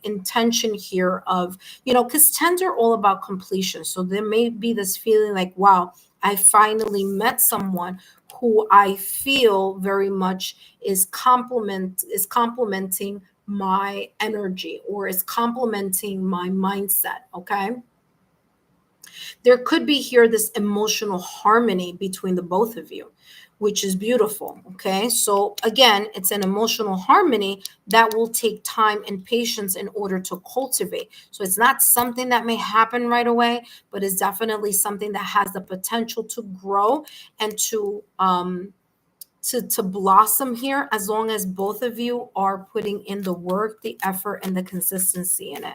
intention here of, because 10s are all about completion. So there may be this feeling like, wow, I finally met someone who I feel very much is complementing my energy or is complementing my mindset. Okay. There could be here this emotional harmony between the both of you, which is beautiful. Okay. So again, it's an emotional harmony that will take time and patience in order to cultivate. So it's not something that may happen right away, but it's definitely something that has the potential to grow and to to blossom here, as long as both of you are putting in the work, the effort, and the consistency in it.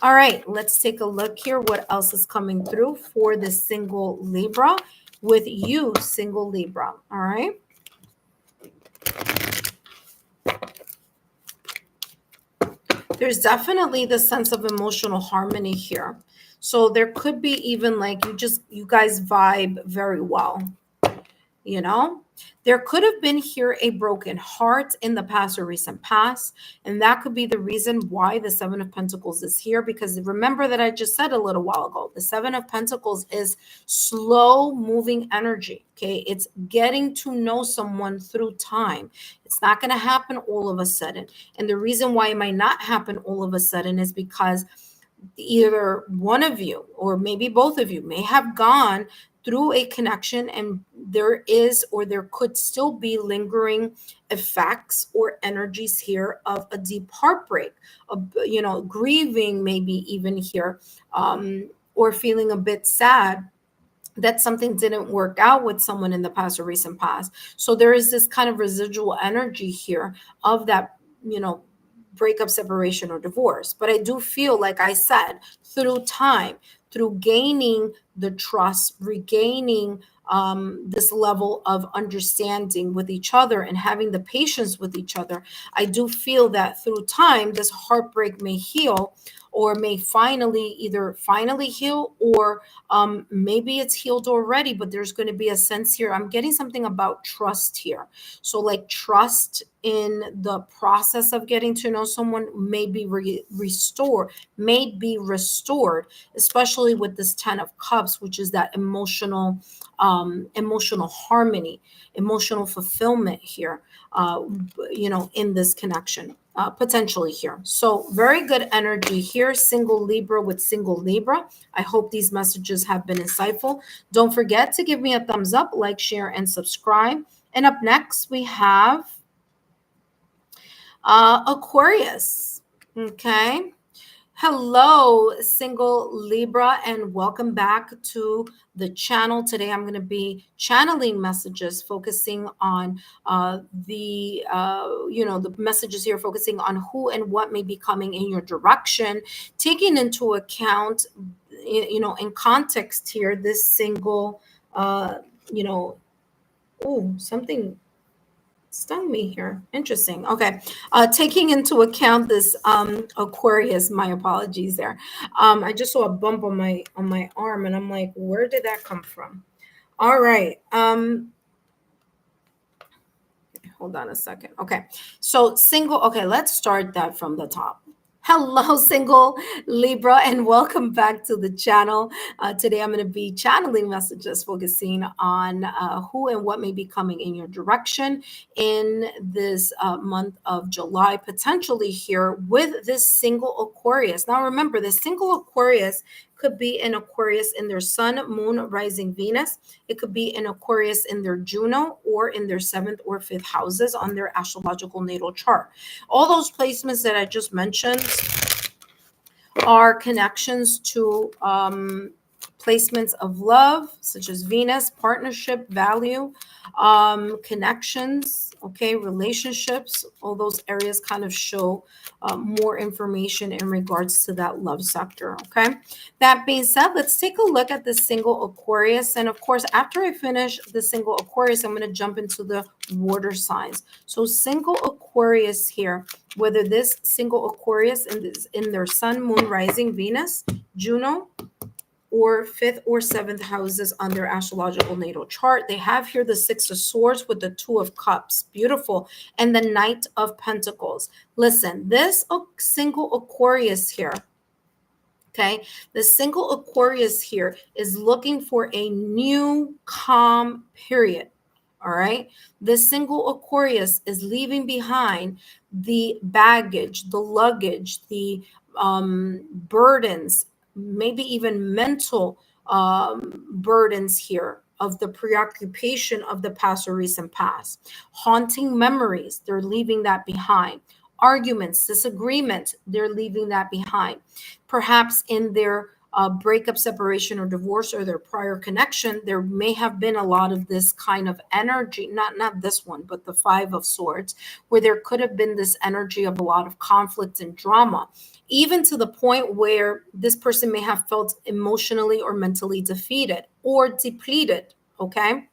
All right, let's take a look here. What else is coming through for the single Libra with you, single Libra? All right. There's definitely the sense of emotional harmony here. So there could be even like you guys vibe very well. You know, there could have been here a broken heart in the past or recent past, and that could be the reason why the Seven of Pentacles is here. Because remember that I just said a little while ago, the Seven of Pentacles is slow moving energy. Okay, it's getting to know someone through time. It's not going to happen all of a sudden, and the reason why it might not happen all of a sudden is because either one of you or maybe both of you may have gone through a connection, and there is or there could still be lingering effects or energies here of a deep heartbreak, of, you know, grieving, maybe even here, or feeling a bit sad that something didn't work out with someone in the past or recent past. So there is this kind of residual energy here of that, you know, breakup, separation, or divorce. But I do feel, like I said, through time, through gaining the trust, regaining this level of understanding with each other and having the patience with each other, I do feel that through time, this heartbreak may heal, or may either finally heal, or maybe it's healed already, but there's going to be a sense here. I'm getting something about trust here. So like trust in the process of getting to know someone may be restored, especially with this 10 of Cups, which is that emotional harmony, emotional fulfillment here, you know, in this connection. Potentially here. So very good energy here, single Libra with single Libra. I hope these messages have been insightful. Don't forget to give me a thumbs up, like, share, and subscribe. And up next, we have Aquarius. Okay. Hello, single Libra, and welcome back to the channel. Today, I'm going to be channeling messages focusing on the messages here, focusing on who and what may be coming in your direction, taking into account, in context here, this single, something stung me here. Interesting. Okay. Taking into account this Aquarius, my apologies there. I just saw a bump on my arm, and I'm like, where did that come from? All right. Hold on a second. Okay. So single, okay, let's start that from the top. Hello, single Libra, and welcome back to the channel. Today, I'm going to be channeling messages focusing on who and what may be coming in your direction in this month of July, potentially here with this single Aquarius. Now, remember, the single Aquarius could be an Aquarius in their sun, moon, rising Venus. It could be an Aquarius in their Juno or in their 7th or 5th houses on their astrological natal chart. All those placements that I just mentioned are connections to placements of love, such as Venus, partnership, value, connections, okay, relationships. All those areas kind of show more information in regards to that love sector, okay? That being said, let's take a look at the single Aquarius. And of course, after I finish the single Aquarius, I'm going to jump into the water signs. So single Aquarius here, whether this single Aquarius in their sun, moon, rising, Venus, Juno, or 5th or 7th houses on their astrological natal chart. They have here the 6 of Swords with the 2 of Cups. Beautiful. And the Knight of Pentacles. Listen, this single Aquarius here, okay, the single Aquarius here is looking for a new calm period. All right. The single Aquarius is leaving behind the baggage, the luggage, the burdens, maybe even mental burdens here of the preoccupation of the past or recent past. Haunting memories, they're leaving that behind. Arguments, disagreement, they're leaving that behind. Perhaps in their breakup, separation, or divorce, or their prior connection, there may have been a lot of this kind of energy, not this one, but the Five of Swords, where there could have been this energy of a lot of conflict and drama, even to the point where this person may have felt emotionally or mentally defeated or depleted. Okay.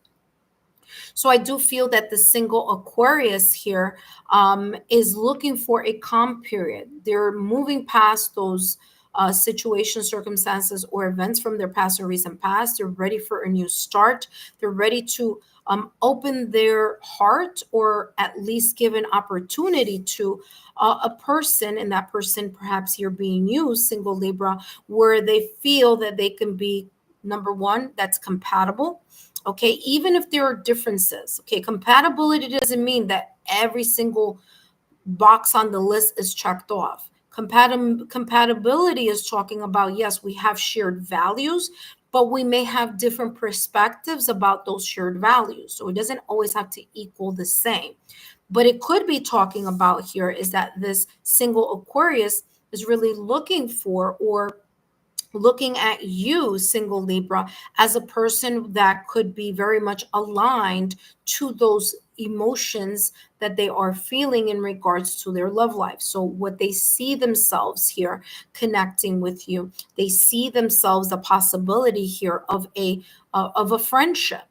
So I do feel that the single Aquarius here is looking for a calm period. They're moving past those situations, circumstances, or events from their past or recent past. They're ready for a new start. They're ready to open their heart, or at least give an opportunity to a person, and that person perhaps here being you, single Libra, where they feel that they can be, number one, that's compatible. Okay, even if there are differences. Okay, compatibility doesn't mean that every single box on the list is checked off. Compatibility is talking about, yes, we have shared values, but we may have different perspectives about those shared values. So it doesn't always have to equal the same. But it could be talking about here is that this single Aquarius is really looking for, or looking at you, single Libra, as a person that could be very much aligned to those emotions that they are feeling in regards to their love life. So what they see themselves here connecting with you, they see themselves the possibility here of a friendship.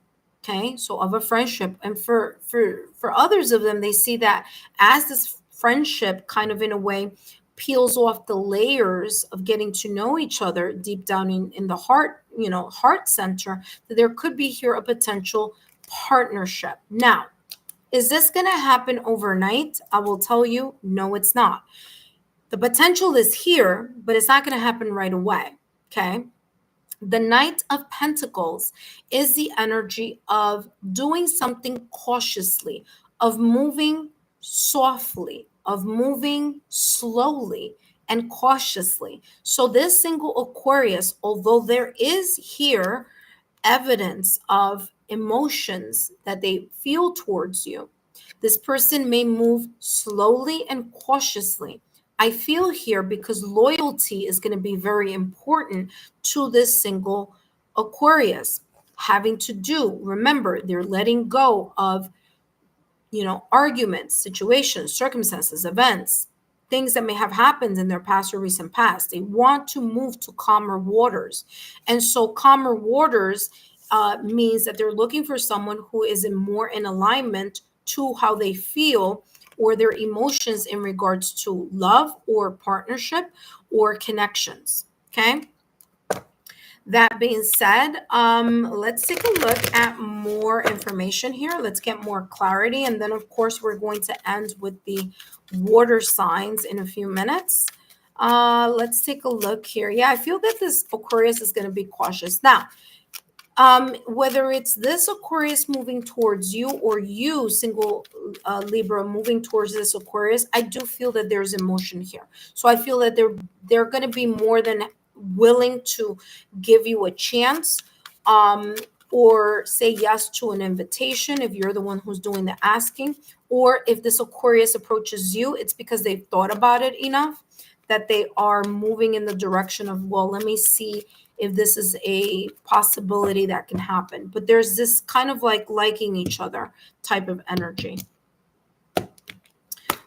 Okay, so of a friendship, and for others of them, they see that as this friendship kind of in a way peels off the layers of getting to know each other deep down in the heart, heart center, that there could be here a potential partnership. Now, is this going to happen overnight? I will tell you, no, it's not. The potential is here, but it's not going to happen right away. Okay. The Knight of Pentacles is the energy of doing something cautiously, of moving softly, of moving slowly and cautiously. So this single Aquarius, although there is here evidence of emotions that they feel towards you, this person may move slowly and cautiously. I feel here because loyalty is going to be very important to this single Aquarius. Having to do, remember, they're letting go of, arguments, situations, circumstances, events, things that may have happened in their past or recent past. They want to move to calmer waters. And so calmer waters means that they're looking for someone who is more in alignment to how they feel or their emotions in regards to love or partnership or connections. Okay. That being said, let's take a look at more information here. Let's get more clarity. And then, of course, we're going to end with the water signs in a few minutes. Let's take a look here. Yeah, I feel that this Aquarius is going to be cautious. Now, whether it's this Aquarius moving towards you or you, single Libra, moving towards this Aquarius, I do feel that there's emotion here. So I feel that they're going to be more than willing to give you a chance, or say yes to an invitation if you're the one who's doing the asking. Or if this Aquarius approaches you, it's because they've thought about it enough that they are moving in the direction of, well, let me see if this is a possibility that can happen. But there's this kind of like liking each other type of energy.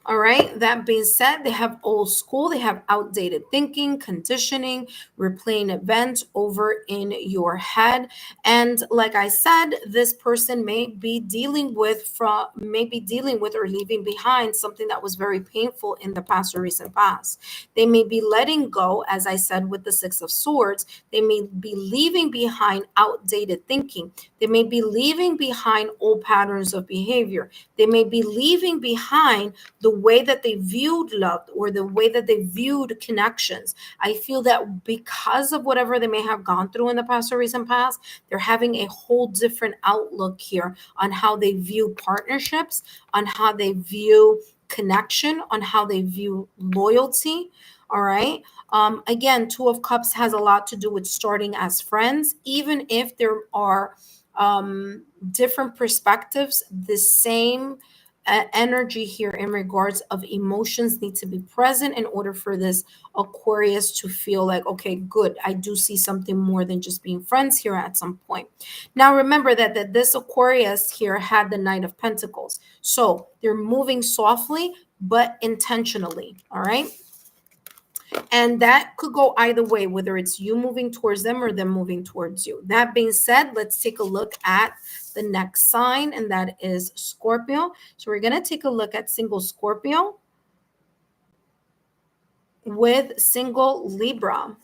All right. That being said, they have old school, they have outdated thinking, conditioning, replaying events over in your head. And like I said, this person may be dealing with or leaving behind something that was very painful in the past or recent past. They may be letting go, as I said, with the Six of Swords. They may be leaving behind outdated thinking. They may be leaving behind old patterns of behavior. They may be leaving behind the way that they viewed love or the way that they viewed connections. I feel that because of whatever they may have gone through in the past or recent past, they're having a whole different outlook here on how they view partnerships, on how they view connection, on how they view loyalty. All right. Again, Two of Cups has a lot to do with starting as friends, even if there are different perspectives, the same energy here in regards of emotions need to be present in order for this Aquarius to feel like, okay, good, I do see something more than just being friends here at some point. Now remember that this Aquarius here had the Knight of Pentacles, so they're moving softly but intentionally. All right, and that could go either way, whether it's you moving towards them or them moving towards you. That being said, let's take a look at the next sign, and that is Scorpio. So we're going to take a look at single Scorpio with single Libra.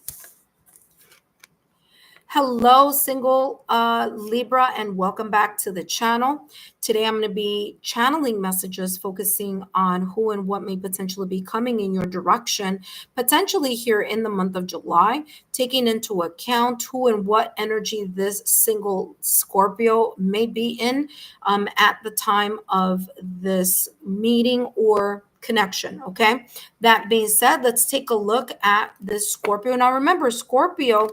Hello, single Libra, and welcome back to the channel. Today, I'm going to be channeling messages focusing on who and what may potentially be coming in your direction, potentially here in the month of July, taking into account who and what energy this single Scorpio may be in at the time of this meeting or connection. Okay, that being said, let's take a look at this Scorpio. Now, remember, Scorpio.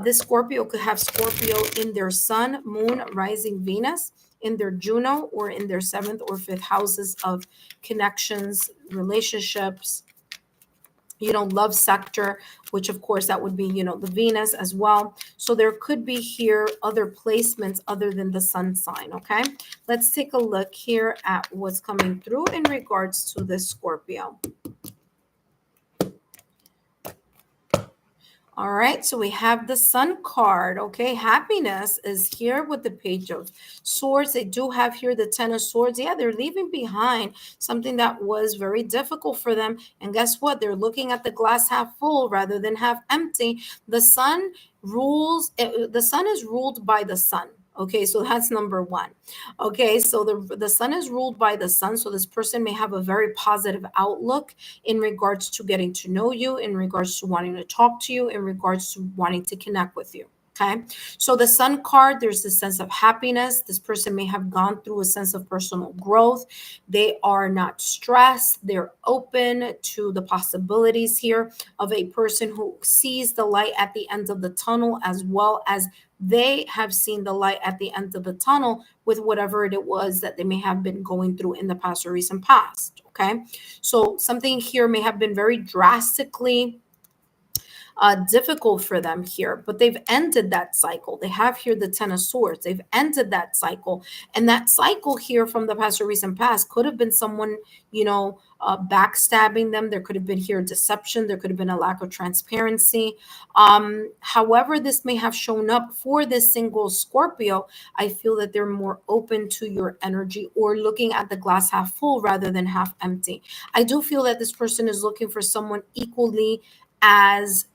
This Scorpio could have Scorpio in their sun, moon, rising Venus, in their Juno, or in their 7th or 5th houses of connections, relationships, love sector, which of course that would be, the Venus as well. So there could be here other placements other than the sun sign. Okay, let's take a look here at what's coming through in regards to this Scorpio. All right, so we have the Sun card. Okay, happiness is here with the Page of Swords. They do have here the Ten of Swords. Yeah, they're leaving behind something that was very difficult for them. And guess what? They're looking at the glass half full rather than half empty. The sun the sun is ruled by the sun. Okay, so that's number one. Okay, so the sun is ruled by the sun. So this person may have a very positive outlook in regards to getting to know you, in regards to wanting to talk to you, in regards to wanting to connect with you. Okay, so the Sun card, there's this sense of happiness. This person may have gone through a sense of personal growth. They are not stressed. They're open to the possibilities here of a person who sees the light at the end of the tunnel, as well as they have seen the light at the end of the tunnel with whatever it was that they may have been going through in the past or recent past. Okay, so something here may have been very drastically difficult for them here, but they've ended that cycle. They have here the Ten of Swords. They've ended that cycle. And that cycle here from the past or recent past could have been someone, backstabbing them. There could have been here deception. There could have been a lack of transparency. However, this may have shown up for this single Scorpio, I feel that they're more open to your energy or looking at the glass half full rather than half empty. I do feel that this person is looking for someone equally as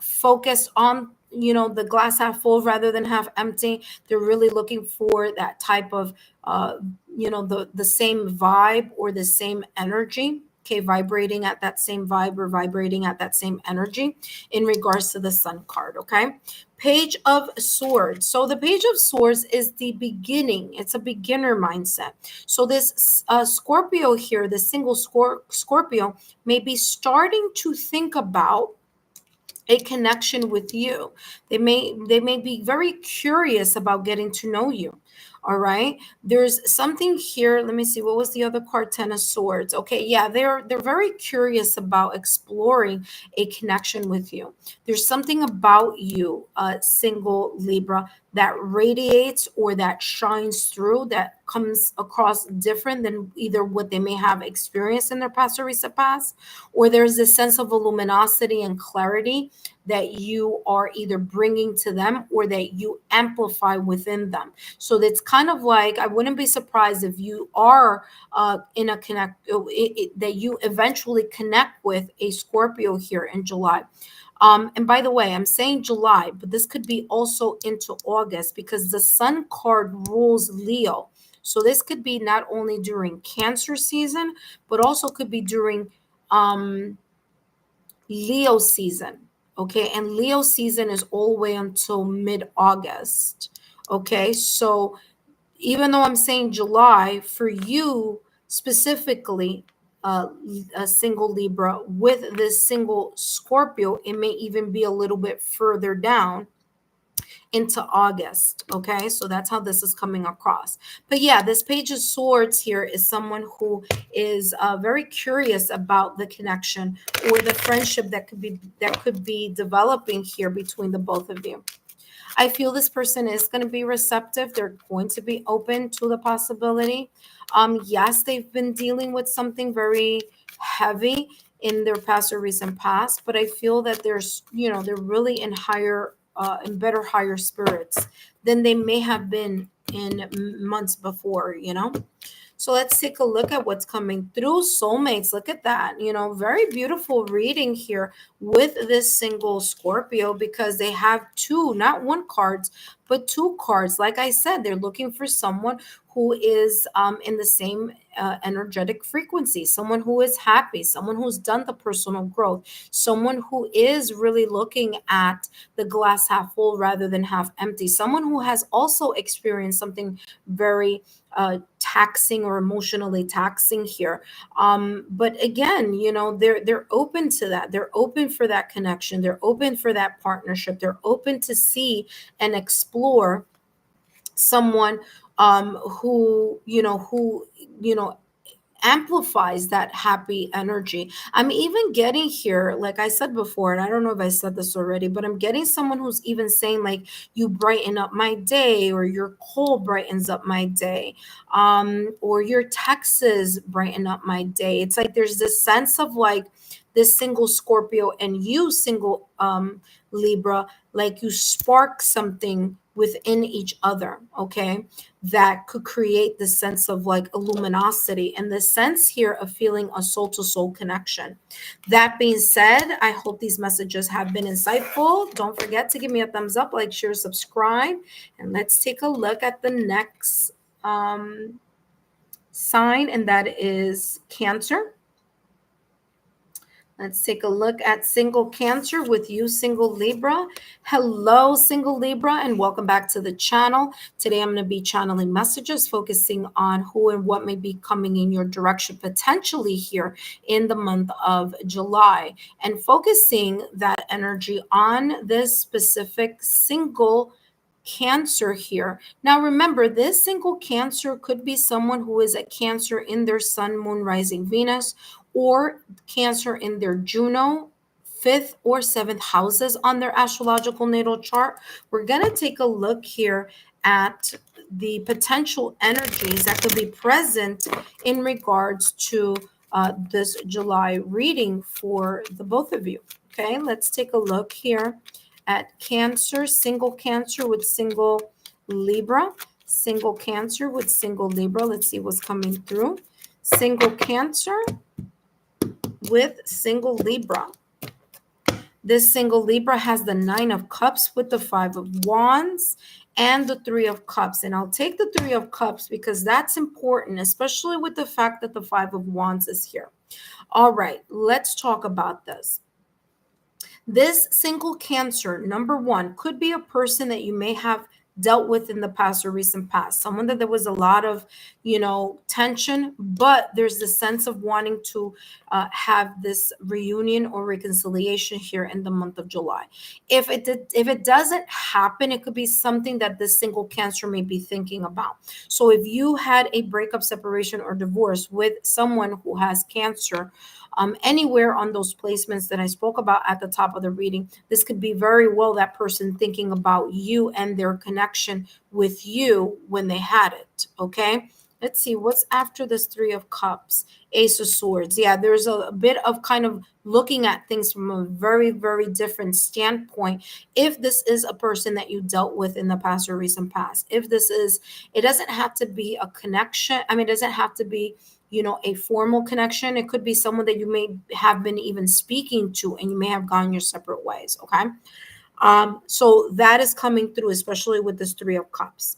focused on, the glass half full rather than half empty. They're really looking for that type of, the same vibe or the same energy. Okay, vibrating at that same vibe or vibrating at that same energy in regards to the Sun card. Okay, Page of Swords. So the Page of Swords is the beginning. It's a beginner mindset. So this Scorpio here, the single Scorpio, may be starting to think about a connection with you. They may be very curious about getting to know you. All right, there's something here. Let me see, what was the other card? Ten of Swords. Okay, yeah, they're very curious about exploring a connection with you. There's something about you, single Libra, that radiates or that shines through, that comes across different than either what they may have experienced in their past or recent past, or there's this sense of luminosity and clarity that you are either bringing to them or that you amplify within them. So that's kind of like, I wouldn't be surprised if you are in a that you eventually connect with a Scorpio here in July. And by the way, I'm saying July, but this could be also into August because the Sun card rules Leo. So this could be not only during Cancer season, but also could be during Leo season. Okay, and Leo season is all the way until mid-August. Okay, so even though I'm saying July, for you specifically, a single Libra with this single Scorpio, it may even be a little bit further down into August. Okay, so that's how this is coming across. But yeah, this Page of Swords here is someone who is very curious about the connection or the friendship that could be developing here between the both of you. I feel this person is going to be receptive. They're going to be open to the possibility. Yes, they've been dealing with something very heavy in their past or recent past, but I feel that there's, they're really in in better, higher spirits than they may have been in months before, So let's take a look at what's coming through. Soulmates, look at that. Very beautiful reading here with this single Scorpio, because they have two, not one cards, but two cards. Like I said, they're looking for someone who is in the same energetic frequency, someone who is happy, someone who's done the personal growth, someone who is really looking at the glass half full rather than half empty, someone who has also experienced something very taxing or emotionally taxing here. But again, they're open to that. They're open for that connection. They're open for that partnership. They're open to see and explore someone who amplifies that happy energy. I'm even getting here, like I said before, and I don't know if I said this already, but I'm getting someone who's even saying like, you brighten up my day, or your call brightens up my day, or your texts brighten up my day. It's like there's this sense of like this single Scorpio and you single Libra, like you spark something within each other, okay, that could create the sense of like luminosity and the sense here of feeling a soul to soul connection. That being said, I hope these messages have been insightful. Don't forget to give me a thumbs up, like, share, subscribe, and let's take a look at the next sign, and that is Cancer. Let's take a look at single Cancer with you, single Libra. Hello, single Libra, and welcome back to the channel. Today, I'm going to be channeling messages focusing on who and what may be coming in your direction potentially here in the month of July, and focusing that energy on this specific single Cancer here. Now, remember, this single Cancer could be someone who is a Cancer in their Sun, Moon, Rising, Venus, or Cancer in their Juno, 5th or 7th houses on their astrological natal chart. We're going to take a look here at the potential energies that could be present in regards to this July reading for the both of you. Okay, let's take a look here at Cancer, single Cancer with single Libra, single Cancer with single Libra. Let's see what's coming through. Single Cancer with single Libra. This single Libra has the 9 of Cups with the 5 of Wands and the 3 of Cups. And I'll take the 3 of Cups because that's important, especially with the fact that the 5 of Wands is here. All right, let's talk about this. This single Cancer, number one, could be a person that you may have dealt with in the past or recent past, someone that there was a lot of, tension, but there's the sense of wanting to have this reunion or reconciliation here in the month of July. If it doesn't happen, it could be something that this single Cancer may be thinking about. So if you had a breakup, separation, or divorce with someone who has Cancer, anywhere on those placements that I spoke about at the top of the reading, this could be very well that person thinking about you and their connection with you when they had it. Okay, let's see what's after this 3 of Cups. Ace of Swords. Yeah, there's a bit of kind of looking at things from a very, very different standpoint. If this is a person that you dealt with in the past or recent past, if this is, it doesn't have to be a connection. I mean, it doesn't have to be a formal connection. It could be someone that you may have been even speaking to and you may have gone your separate ways. Okay. So that is coming through, especially with this 3 of Cups.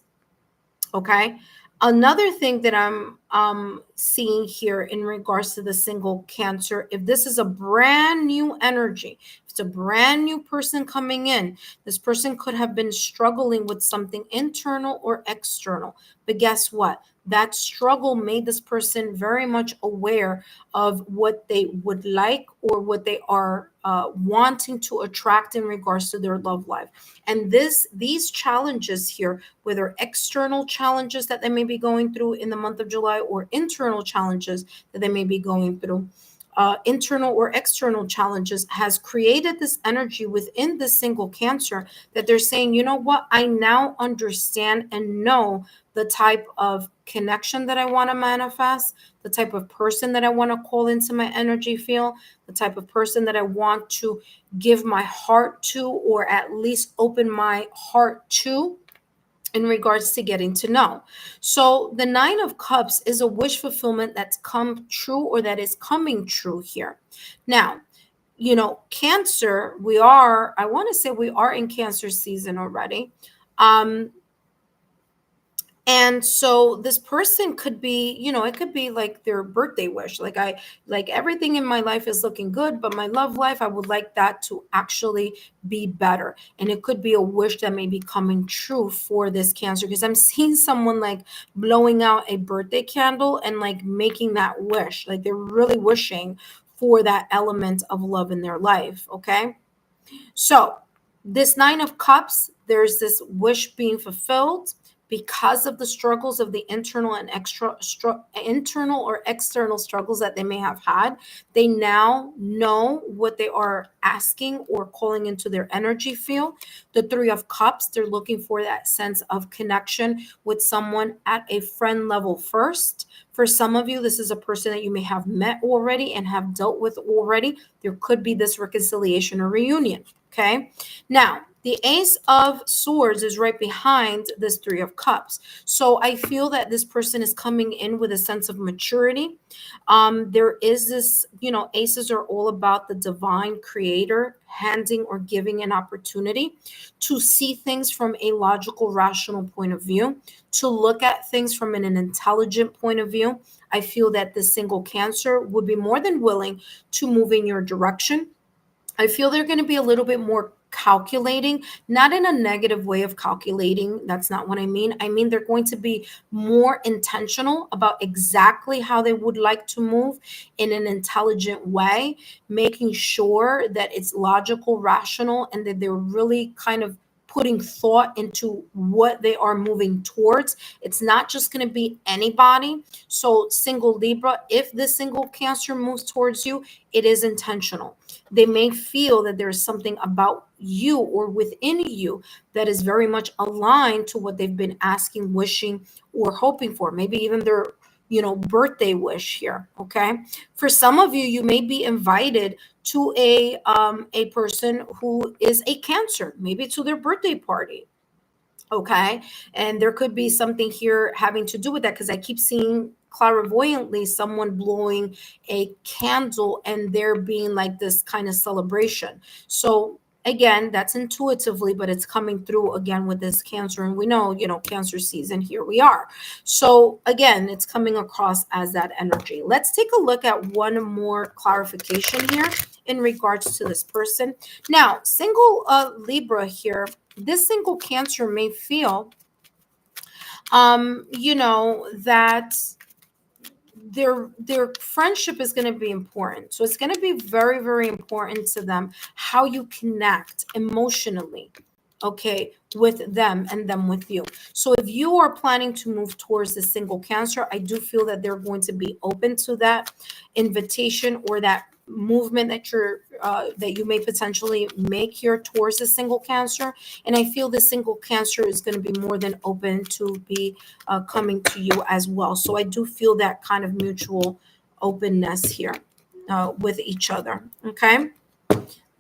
Okay. Another thing that I'm seeing here in regards to the single Cancer, if this is a brand new energy, if it's a brand new person coming in, this person could have been struggling with something internal or external. But guess what? That struggle made this person very much aware of what they would like or what they are wanting to attract in regards to their love life. And these challenges here, whether external challenges that they may be going through in the month of July or internal challenges that they may be going through, internal or external challenges, has created this energy within the single Cancer that they're saying, you know what, I now understand and know the type of connection that I want to manifest, the type of person that I want to call into my energy field, the type of person that I want to give my heart to, or at least open my heart to, in regards to getting to know. So the Nine of Cups is a wish fulfillment that's come true, or that is coming true here. Now, Cancer, I want to say we are in Cancer season already. And so this person could be, it could be like their birthday wish. Like everything in my life is looking good, but my love life, I would like that to actually be better. And it could be a wish that may be coming true for this Cancer, because I'm seeing someone like blowing out a birthday candle and like making that wish. Like they're really wishing for that element of love in their life. Okay. So this Nine of Cups, there's this wish being fulfilled because of the struggles of the internal and internal or external struggles that they may have had. They now know what they are asking or calling into their energy field. The Three of Cups, they're looking for that sense of connection with someone at a friend level first. For some of you, this is a person that you may have met already and have dealt with already. There could be this reconciliation or reunion. Okay. Now, the Ace of Swords is right behind this Three of Cups. So I feel that this person is coming in with a sense of maturity. There is this, aces are all about the divine creator handing or giving an opportunity to see things from a logical, rational point of view, to look at things from an intelligent point of view. I feel that the single Cancer would be more than willing to move in your direction. I feel they're going to be a little bit more calculating, not in a negative way of calculating. That's not what I mean. I mean, they're going to be more intentional about exactly how they would like to move in an intelligent way, making sure that it's logical, rational, and that they're really kind of putting thought into what they are moving towards. It's not just going to be anybody. So single Libra, if the single Cancer moves towards you, it is intentional. They may feel that there's something about you or within you that is very much aligned to what they've been asking, wishing, or hoping for. Maybe even their birthday wish here. Okay. For some of you, you may be invited to a person who is a Cancer, maybe to their birthday party. Okay. And there could be something here having to do with that, because I keep seeing clairvoyantly someone blowing a candle and there being like this kind of celebration. So again, that's intuitively, but it's coming through again with this Cancer. And we know, Cancer season, here we are. So again, it's coming across as that energy. Let's take a look at one more clarification here in regards to this person. Now, single Libra here, this single Cancer may feel, that their friendship is going to be important. So it's going to be very, very important to them how you connect emotionally, okay, with them and them with you. So if you are planning to move towards the single Cancer, I do feel that they're going to be open to that invitation or that movement that you may potentially make here towards the single Cancer. And I feel the single Cancer is going to be more than open to be coming to you as well. So I do feel that kind of mutual openness here with each other. Okay.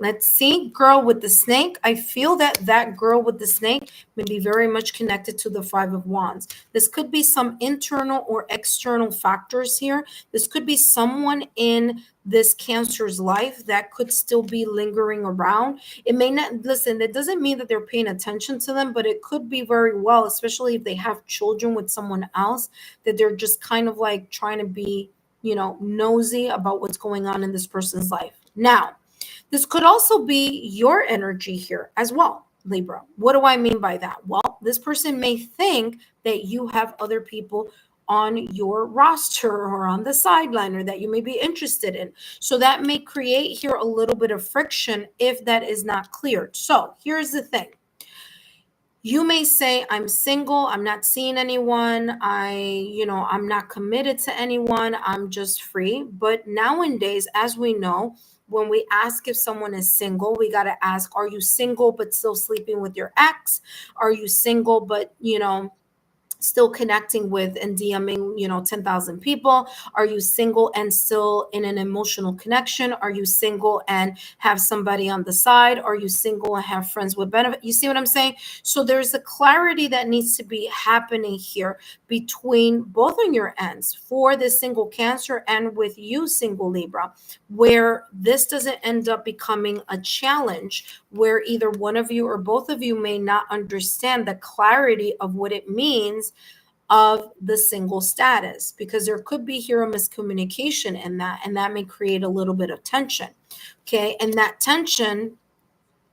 Let's see, girl with the snake. I feel that girl with the snake may be very much connected to the Five of Wands. This could be some internal or external factors here. This could be someone in this Cancer's life that could still be lingering around. It may not, listen, that doesn't mean that they're paying attention to them, but it could be very well, especially if they have children with someone else, that they're just kind of like trying to be, nosy about what's going on in this person's life. Now, this could also be your energy here as well, Libra. What do I mean by that? Well, this person may think that you have other people on your roster or on the sideline or that you may be interested in. So that may create here a little bit of friction if that is not cleared. So here's the thing. You may say, I'm single, I'm not seeing anyone, I'm not committed to anyone, I'm just free. But nowadays, as we know, when we ask if someone is single, we got to ask, are you single but still sleeping with your ex? Are you single but, still connecting with and DMing, 10,000 people? Are you single and still in an emotional connection? Are you single and have somebody on the side? Are you single and have friends with benefit? You see what I'm saying? So there's a clarity that needs to be happening here between both on your ends for the single Cancer and with you, single Libra, where this doesn't end up becoming a challenge where either one of you or both of you may not understand the clarity of what it means of the single status, because there could be here a miscommunication in that, and that may create a little bit of tension. Okay. And that tension,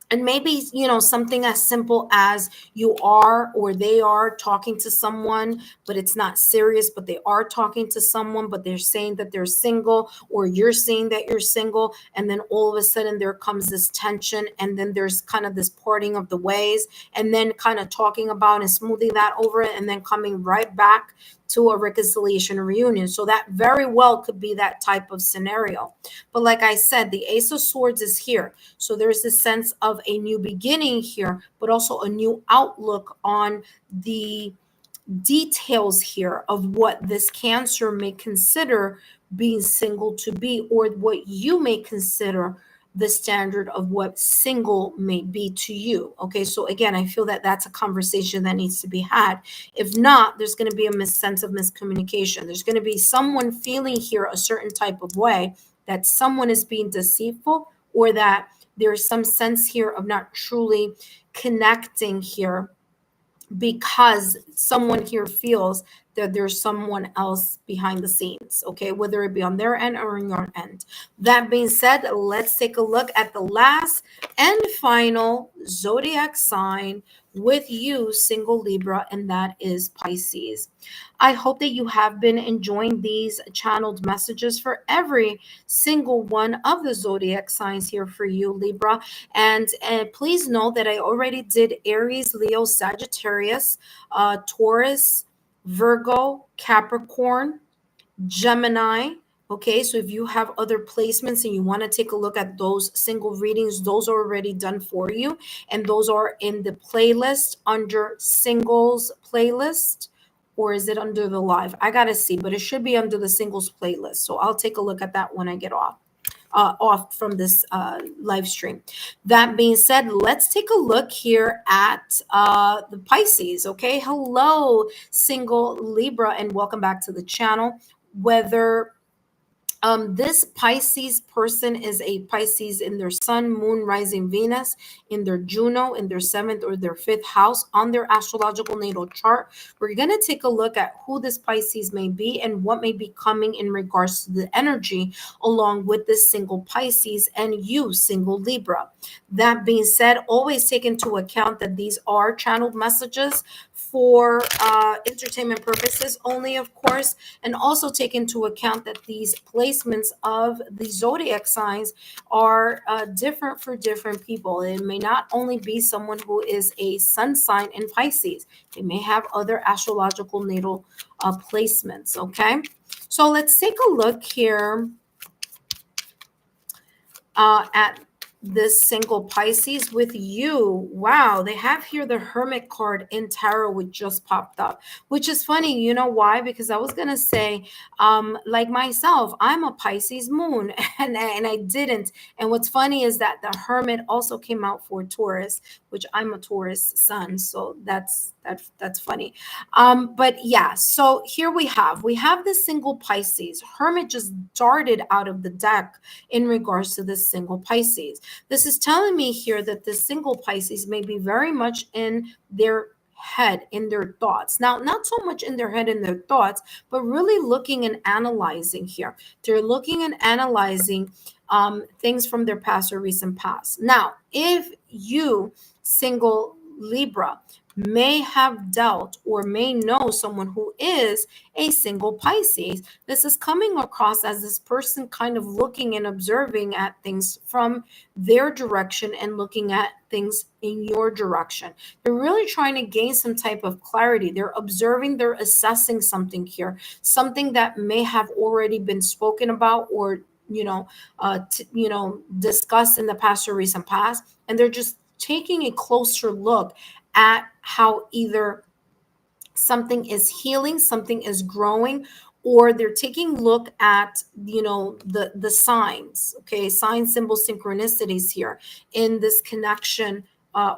and maybe, something as simple as you are or they are talking to someone, but it's not serious, but they are talking to someone, but they're saying that they're single, or you're saying that you're single. And then all of a sudden there comes this tension. And then there's kind of this parting of the ways, and then kind of talking about and smoothing that over it, and then coming right back to a reconciliation or reunion. So that very well could be that type of scenario. But like I said, the Ace of Swords is here. So there's this sense of a new beginning here, but also a new outlook on the details here of what this Cancer may consider being single to be, or what you may consider the standard of what single may be to you. Okay, so again, I feel that that's a conversation that needs to be had. If not, there's going to be a sense of miscommunication. There's going to be someone feeling here a certain type of way, that someone is being deceitful, or that there's some sense here of not truly connecting here, because someone here feels that there's someone else behind the scenes, okay, whether it be on their end or on your end. That being said, let's take a look at the last and final zodiac sign with you, single Libra, and that is Pisces. I hope that you have been enjoying these channeled messages for every single one of the zodiac signs here for you, Libra. And please know that I already did Aries, Leo, Sagittarius, Taurus, Virgo, Capricorn, Gemini. Okay, so if you have other placements and you want to take a look at those single readings, those are already done for you. And those are in the playlist under singles playlist. Or is it under the live? I got to see, but it should be under the singles playlist. So I'll take a look at that when I get off from this live stream. That being said, let's take a look here at the Pisces. Okay, hello, single Libra, and welcome back to the channel. Whether this Pisces person is a Pisces in their Sun, Moon, Rising, Venus, in their Juno, in their 7th or their 5th house on their astrological natal chart, we're going to take a look at who this Pisces may be and what may be coming in regards to the energy along with this single Pisces and you, single Libra. That being said, always take into account that these are channeled messages for entertainment purposes only, of course, and also take into account that these placements of the zodiac signs are different for different people. It may not only be someone who is a sun sign in Pisces. They may have other astrological natal placements, okay? So let's take a look here at this single Pisces with you. Wow, they have here the Hermit card in tarot, which just popped up, which is funny. You know why? Because I was gonna say, like myself, I'm a Pisces moon, and I didn't. And what's funny is that the Hermit also came out for Taurus, which I'm a Taurus sun, so that's funny. But yeah, so here we have the single Pisces. Hermit just darted out of the deck in regards to this single Pisces. This is telling me here that the single Pisces may be very much in their head, in their thoughts. Now, not so much in their head, in their thoughts, but really looking and analyzing here. They're looking and analyzing things from their past or recent past. Now, if you, single Libra, may have dealt or may know someone who is a single Pisces. This is coming across as this person kind of looking and observing at things from their direction and looking at things in your direction. They're really trying to gain some type of clarity. They're observing, they're assessing something here, something that may have already been spoken about or discussed in the past or recent past, and they're just taking a closer look at how either something is healing, something is growing, or they're taking a look at the signs, okay, sign symbol synchronicities here in this connection,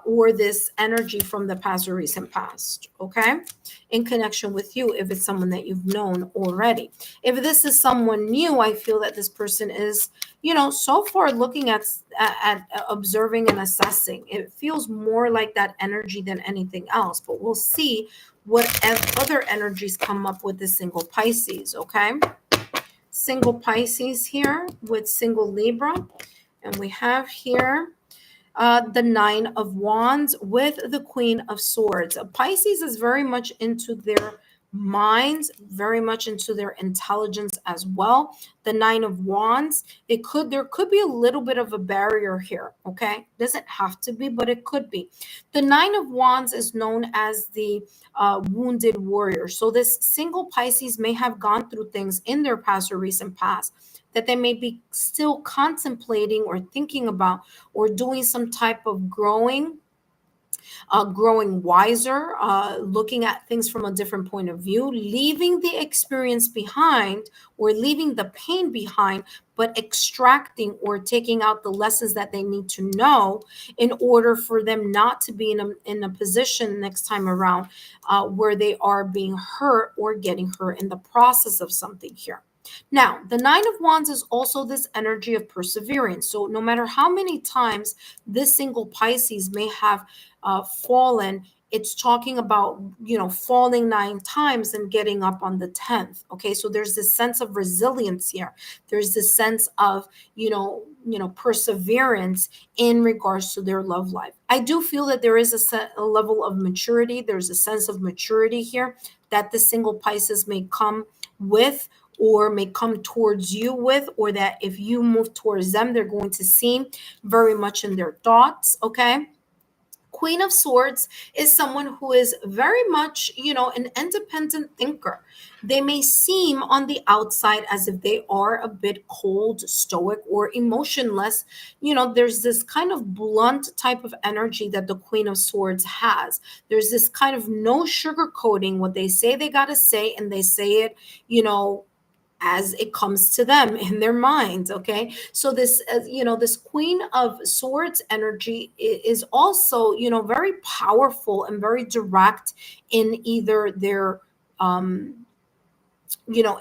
or this energy from the past or recent past, okay, in connection with you, if it's someone that you've known already. If this is someone new, I feel that this person is so far looking at observing and assessing. It feels more like that energy than anything else, but we'll see what other energies come up with the single Pisces, okay? Single Pisces here with single Libra. And we have here the Nine of Wands with the Queen of Swords. Pisces is very much into their minds, very much into their intelligence as well. The Nine of Wands, there could be a little bit of a barrier here, okay? Doesn't have to be, but it could be. The Nine of Wands is known as the wounded warrior. So this single Pisces may have gone through things in their past or recent past that they may be still contemplating or thinking about, or doing some type of growing wiser, looking at things from a different point of view, leaving the experience behind or leaving the pain behind, but extracting or taking out the lessons that they need to know in order for them not to be in a position next time around where they are being hurt or getting hurt in the process of something here. Now, the Nine of Wands is also this energy of perseverance. So no matter how many times this single Pisces may have fallen, it's talking about, falling 9 times and getting up on the 10th. Okay, so there's this sense of resilience here. There's this sense of, perseverance in regards to their love life. I do feel that there is a level of maturity. There's a sense of maturity here that the single Pisces may come with, or may come towards you with, or that if you move towards them, they're going to seem very much in their thoughts, okay? Queen of Swords is someone who is very much, an independent thinker. They may seem on the outside as if they are a bit cold, stoic, or emotionless. There's this kind of blunt type of energy that the Queen of Swords has. There's this kind of no sugarcoating. What they say, they got to say, and they say it, as it comes to them in their minds. Okay, so this this Queen of Swords energy is also very powerful and very direct in either their in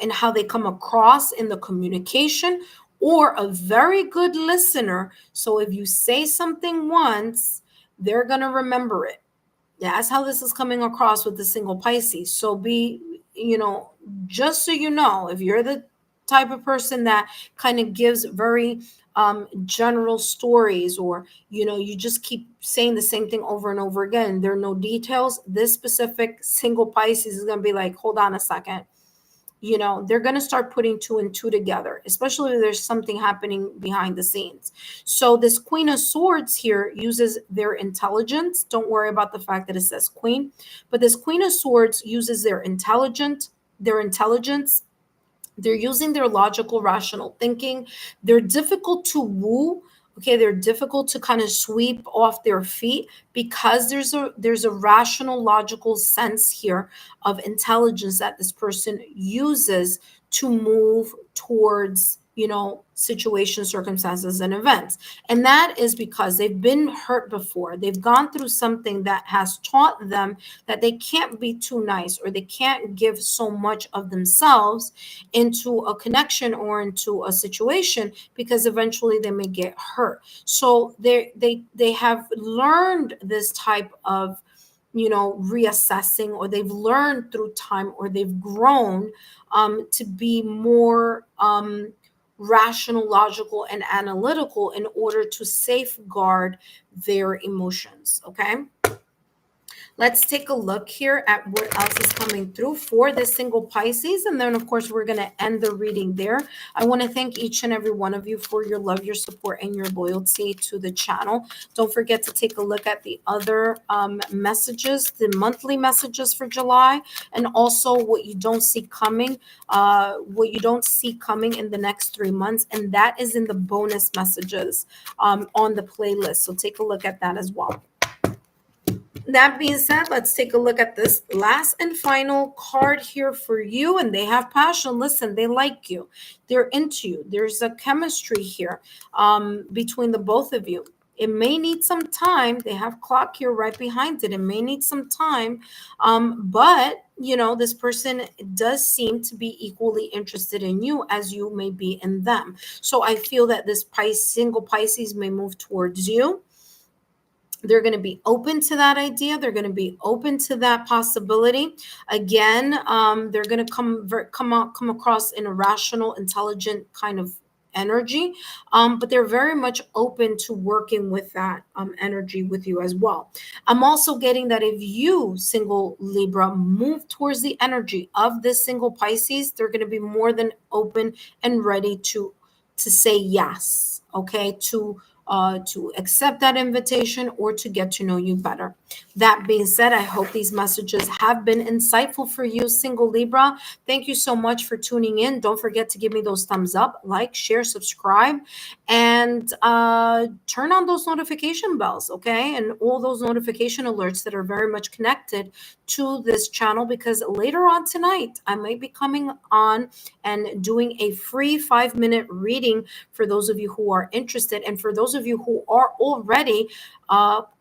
how they come across in the communication, or a very good listener. So if you say something once, they're going to remember it. That's how this is coming across with the single Pisces. So just so you know, if you're the type of person that kind of gives very general stories, or you just keep saying the same thing over and over again, there are no details, this specific single Pisces is going to be like, hold on a second. They're going to start putting 2 and 2 together, especially if there's something happening behind the scenes. So this Queen of Swords here uses their intelligence. Don't worry about the fact that it says Queen, but this Queen of Swords uses their intelligence. They're using their logical, rational thinking. They're difficult to woo. Okay, they're difficult to kind of sweep off their feet, because there's a rational, logical sense here of intelligence that this person uses to move towards situations, circumstances, and events. And that is because they've been hurt before. They've gone through something that has taught them that they can't be too nice, or they can't give so much of themselves into a connection or into a situation, because eventually they may get hurt. So they have learned this type of reassessing, or they've learned through time, or they've grown to be more rational, logical, and analytical in order to safeguard their emotions. Okay, Let's take a look here at what else is coming through for the single Pisces. And then, of course, we're going to end the reading there. I want to thank each and every one of you for your love, your support, and your loyalty to the channel. Don't forget to take a look at the other messages, the monthly messages for July, and also what you don't see coming, in the next 3 months. And that is in the bonus messages on the playlist. So take a look at that as well. That being said, let's take a look at this last and final card here for you. And they have passion. Listen, they like you. They're into you. There's a chemistry here between the both of you. It may need some time. They have clock here right behind it. It may need some time. But, this person does seem to be equally interested in you as you may be in them. So I feel that this single Pisces may move towards you. They're going to be open to that idea. They're going to be open to that possibility. Again, they're going to come across in a rational, intelligent kind of energy, but they're very much open to working with that energy with you as well. I'm also getting that if you, single Libra, move towards the energy of this single Pisces, they're going to be more than open and ready to say yes, okay, to accept that invitation or to get to know you better. That being said, I hope these messages have been insightful for you, single Libra. Thank you so much for tuning in. Don't forget to give me those thumbs up, like, share, subscribe, and turn on those notification bells, okay? And all those notification alerts that are very much connected to this channel, because later on tonight, I might be coming on and doing a free 5-minute reading for those of you who are interested. And for those of you who are already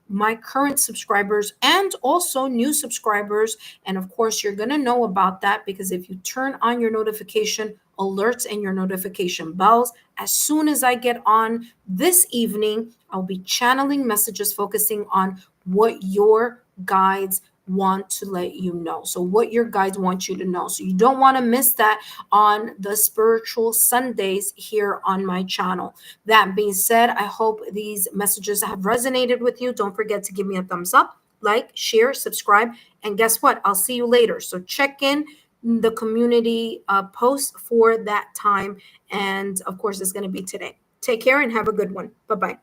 my current subscribers and also new subscribers. And of course, you're going to know about that because if you turn on your notification alerts and your notification bells, as soon as I get on this evening, I'll be channeling messages focusing on what your guides want to let you know. So what your guides want you to know. So you don't want to miss that on the Spiritual Sundays here on my channel. That being said, I hope these messages have resonated with you. Don't forget to give me a thumbs up, like, share, subscribe, and guess what? I'll see you later. So check in the community post for that time. And of course, it's going to be today. Take care and have a good one. Bye-bye.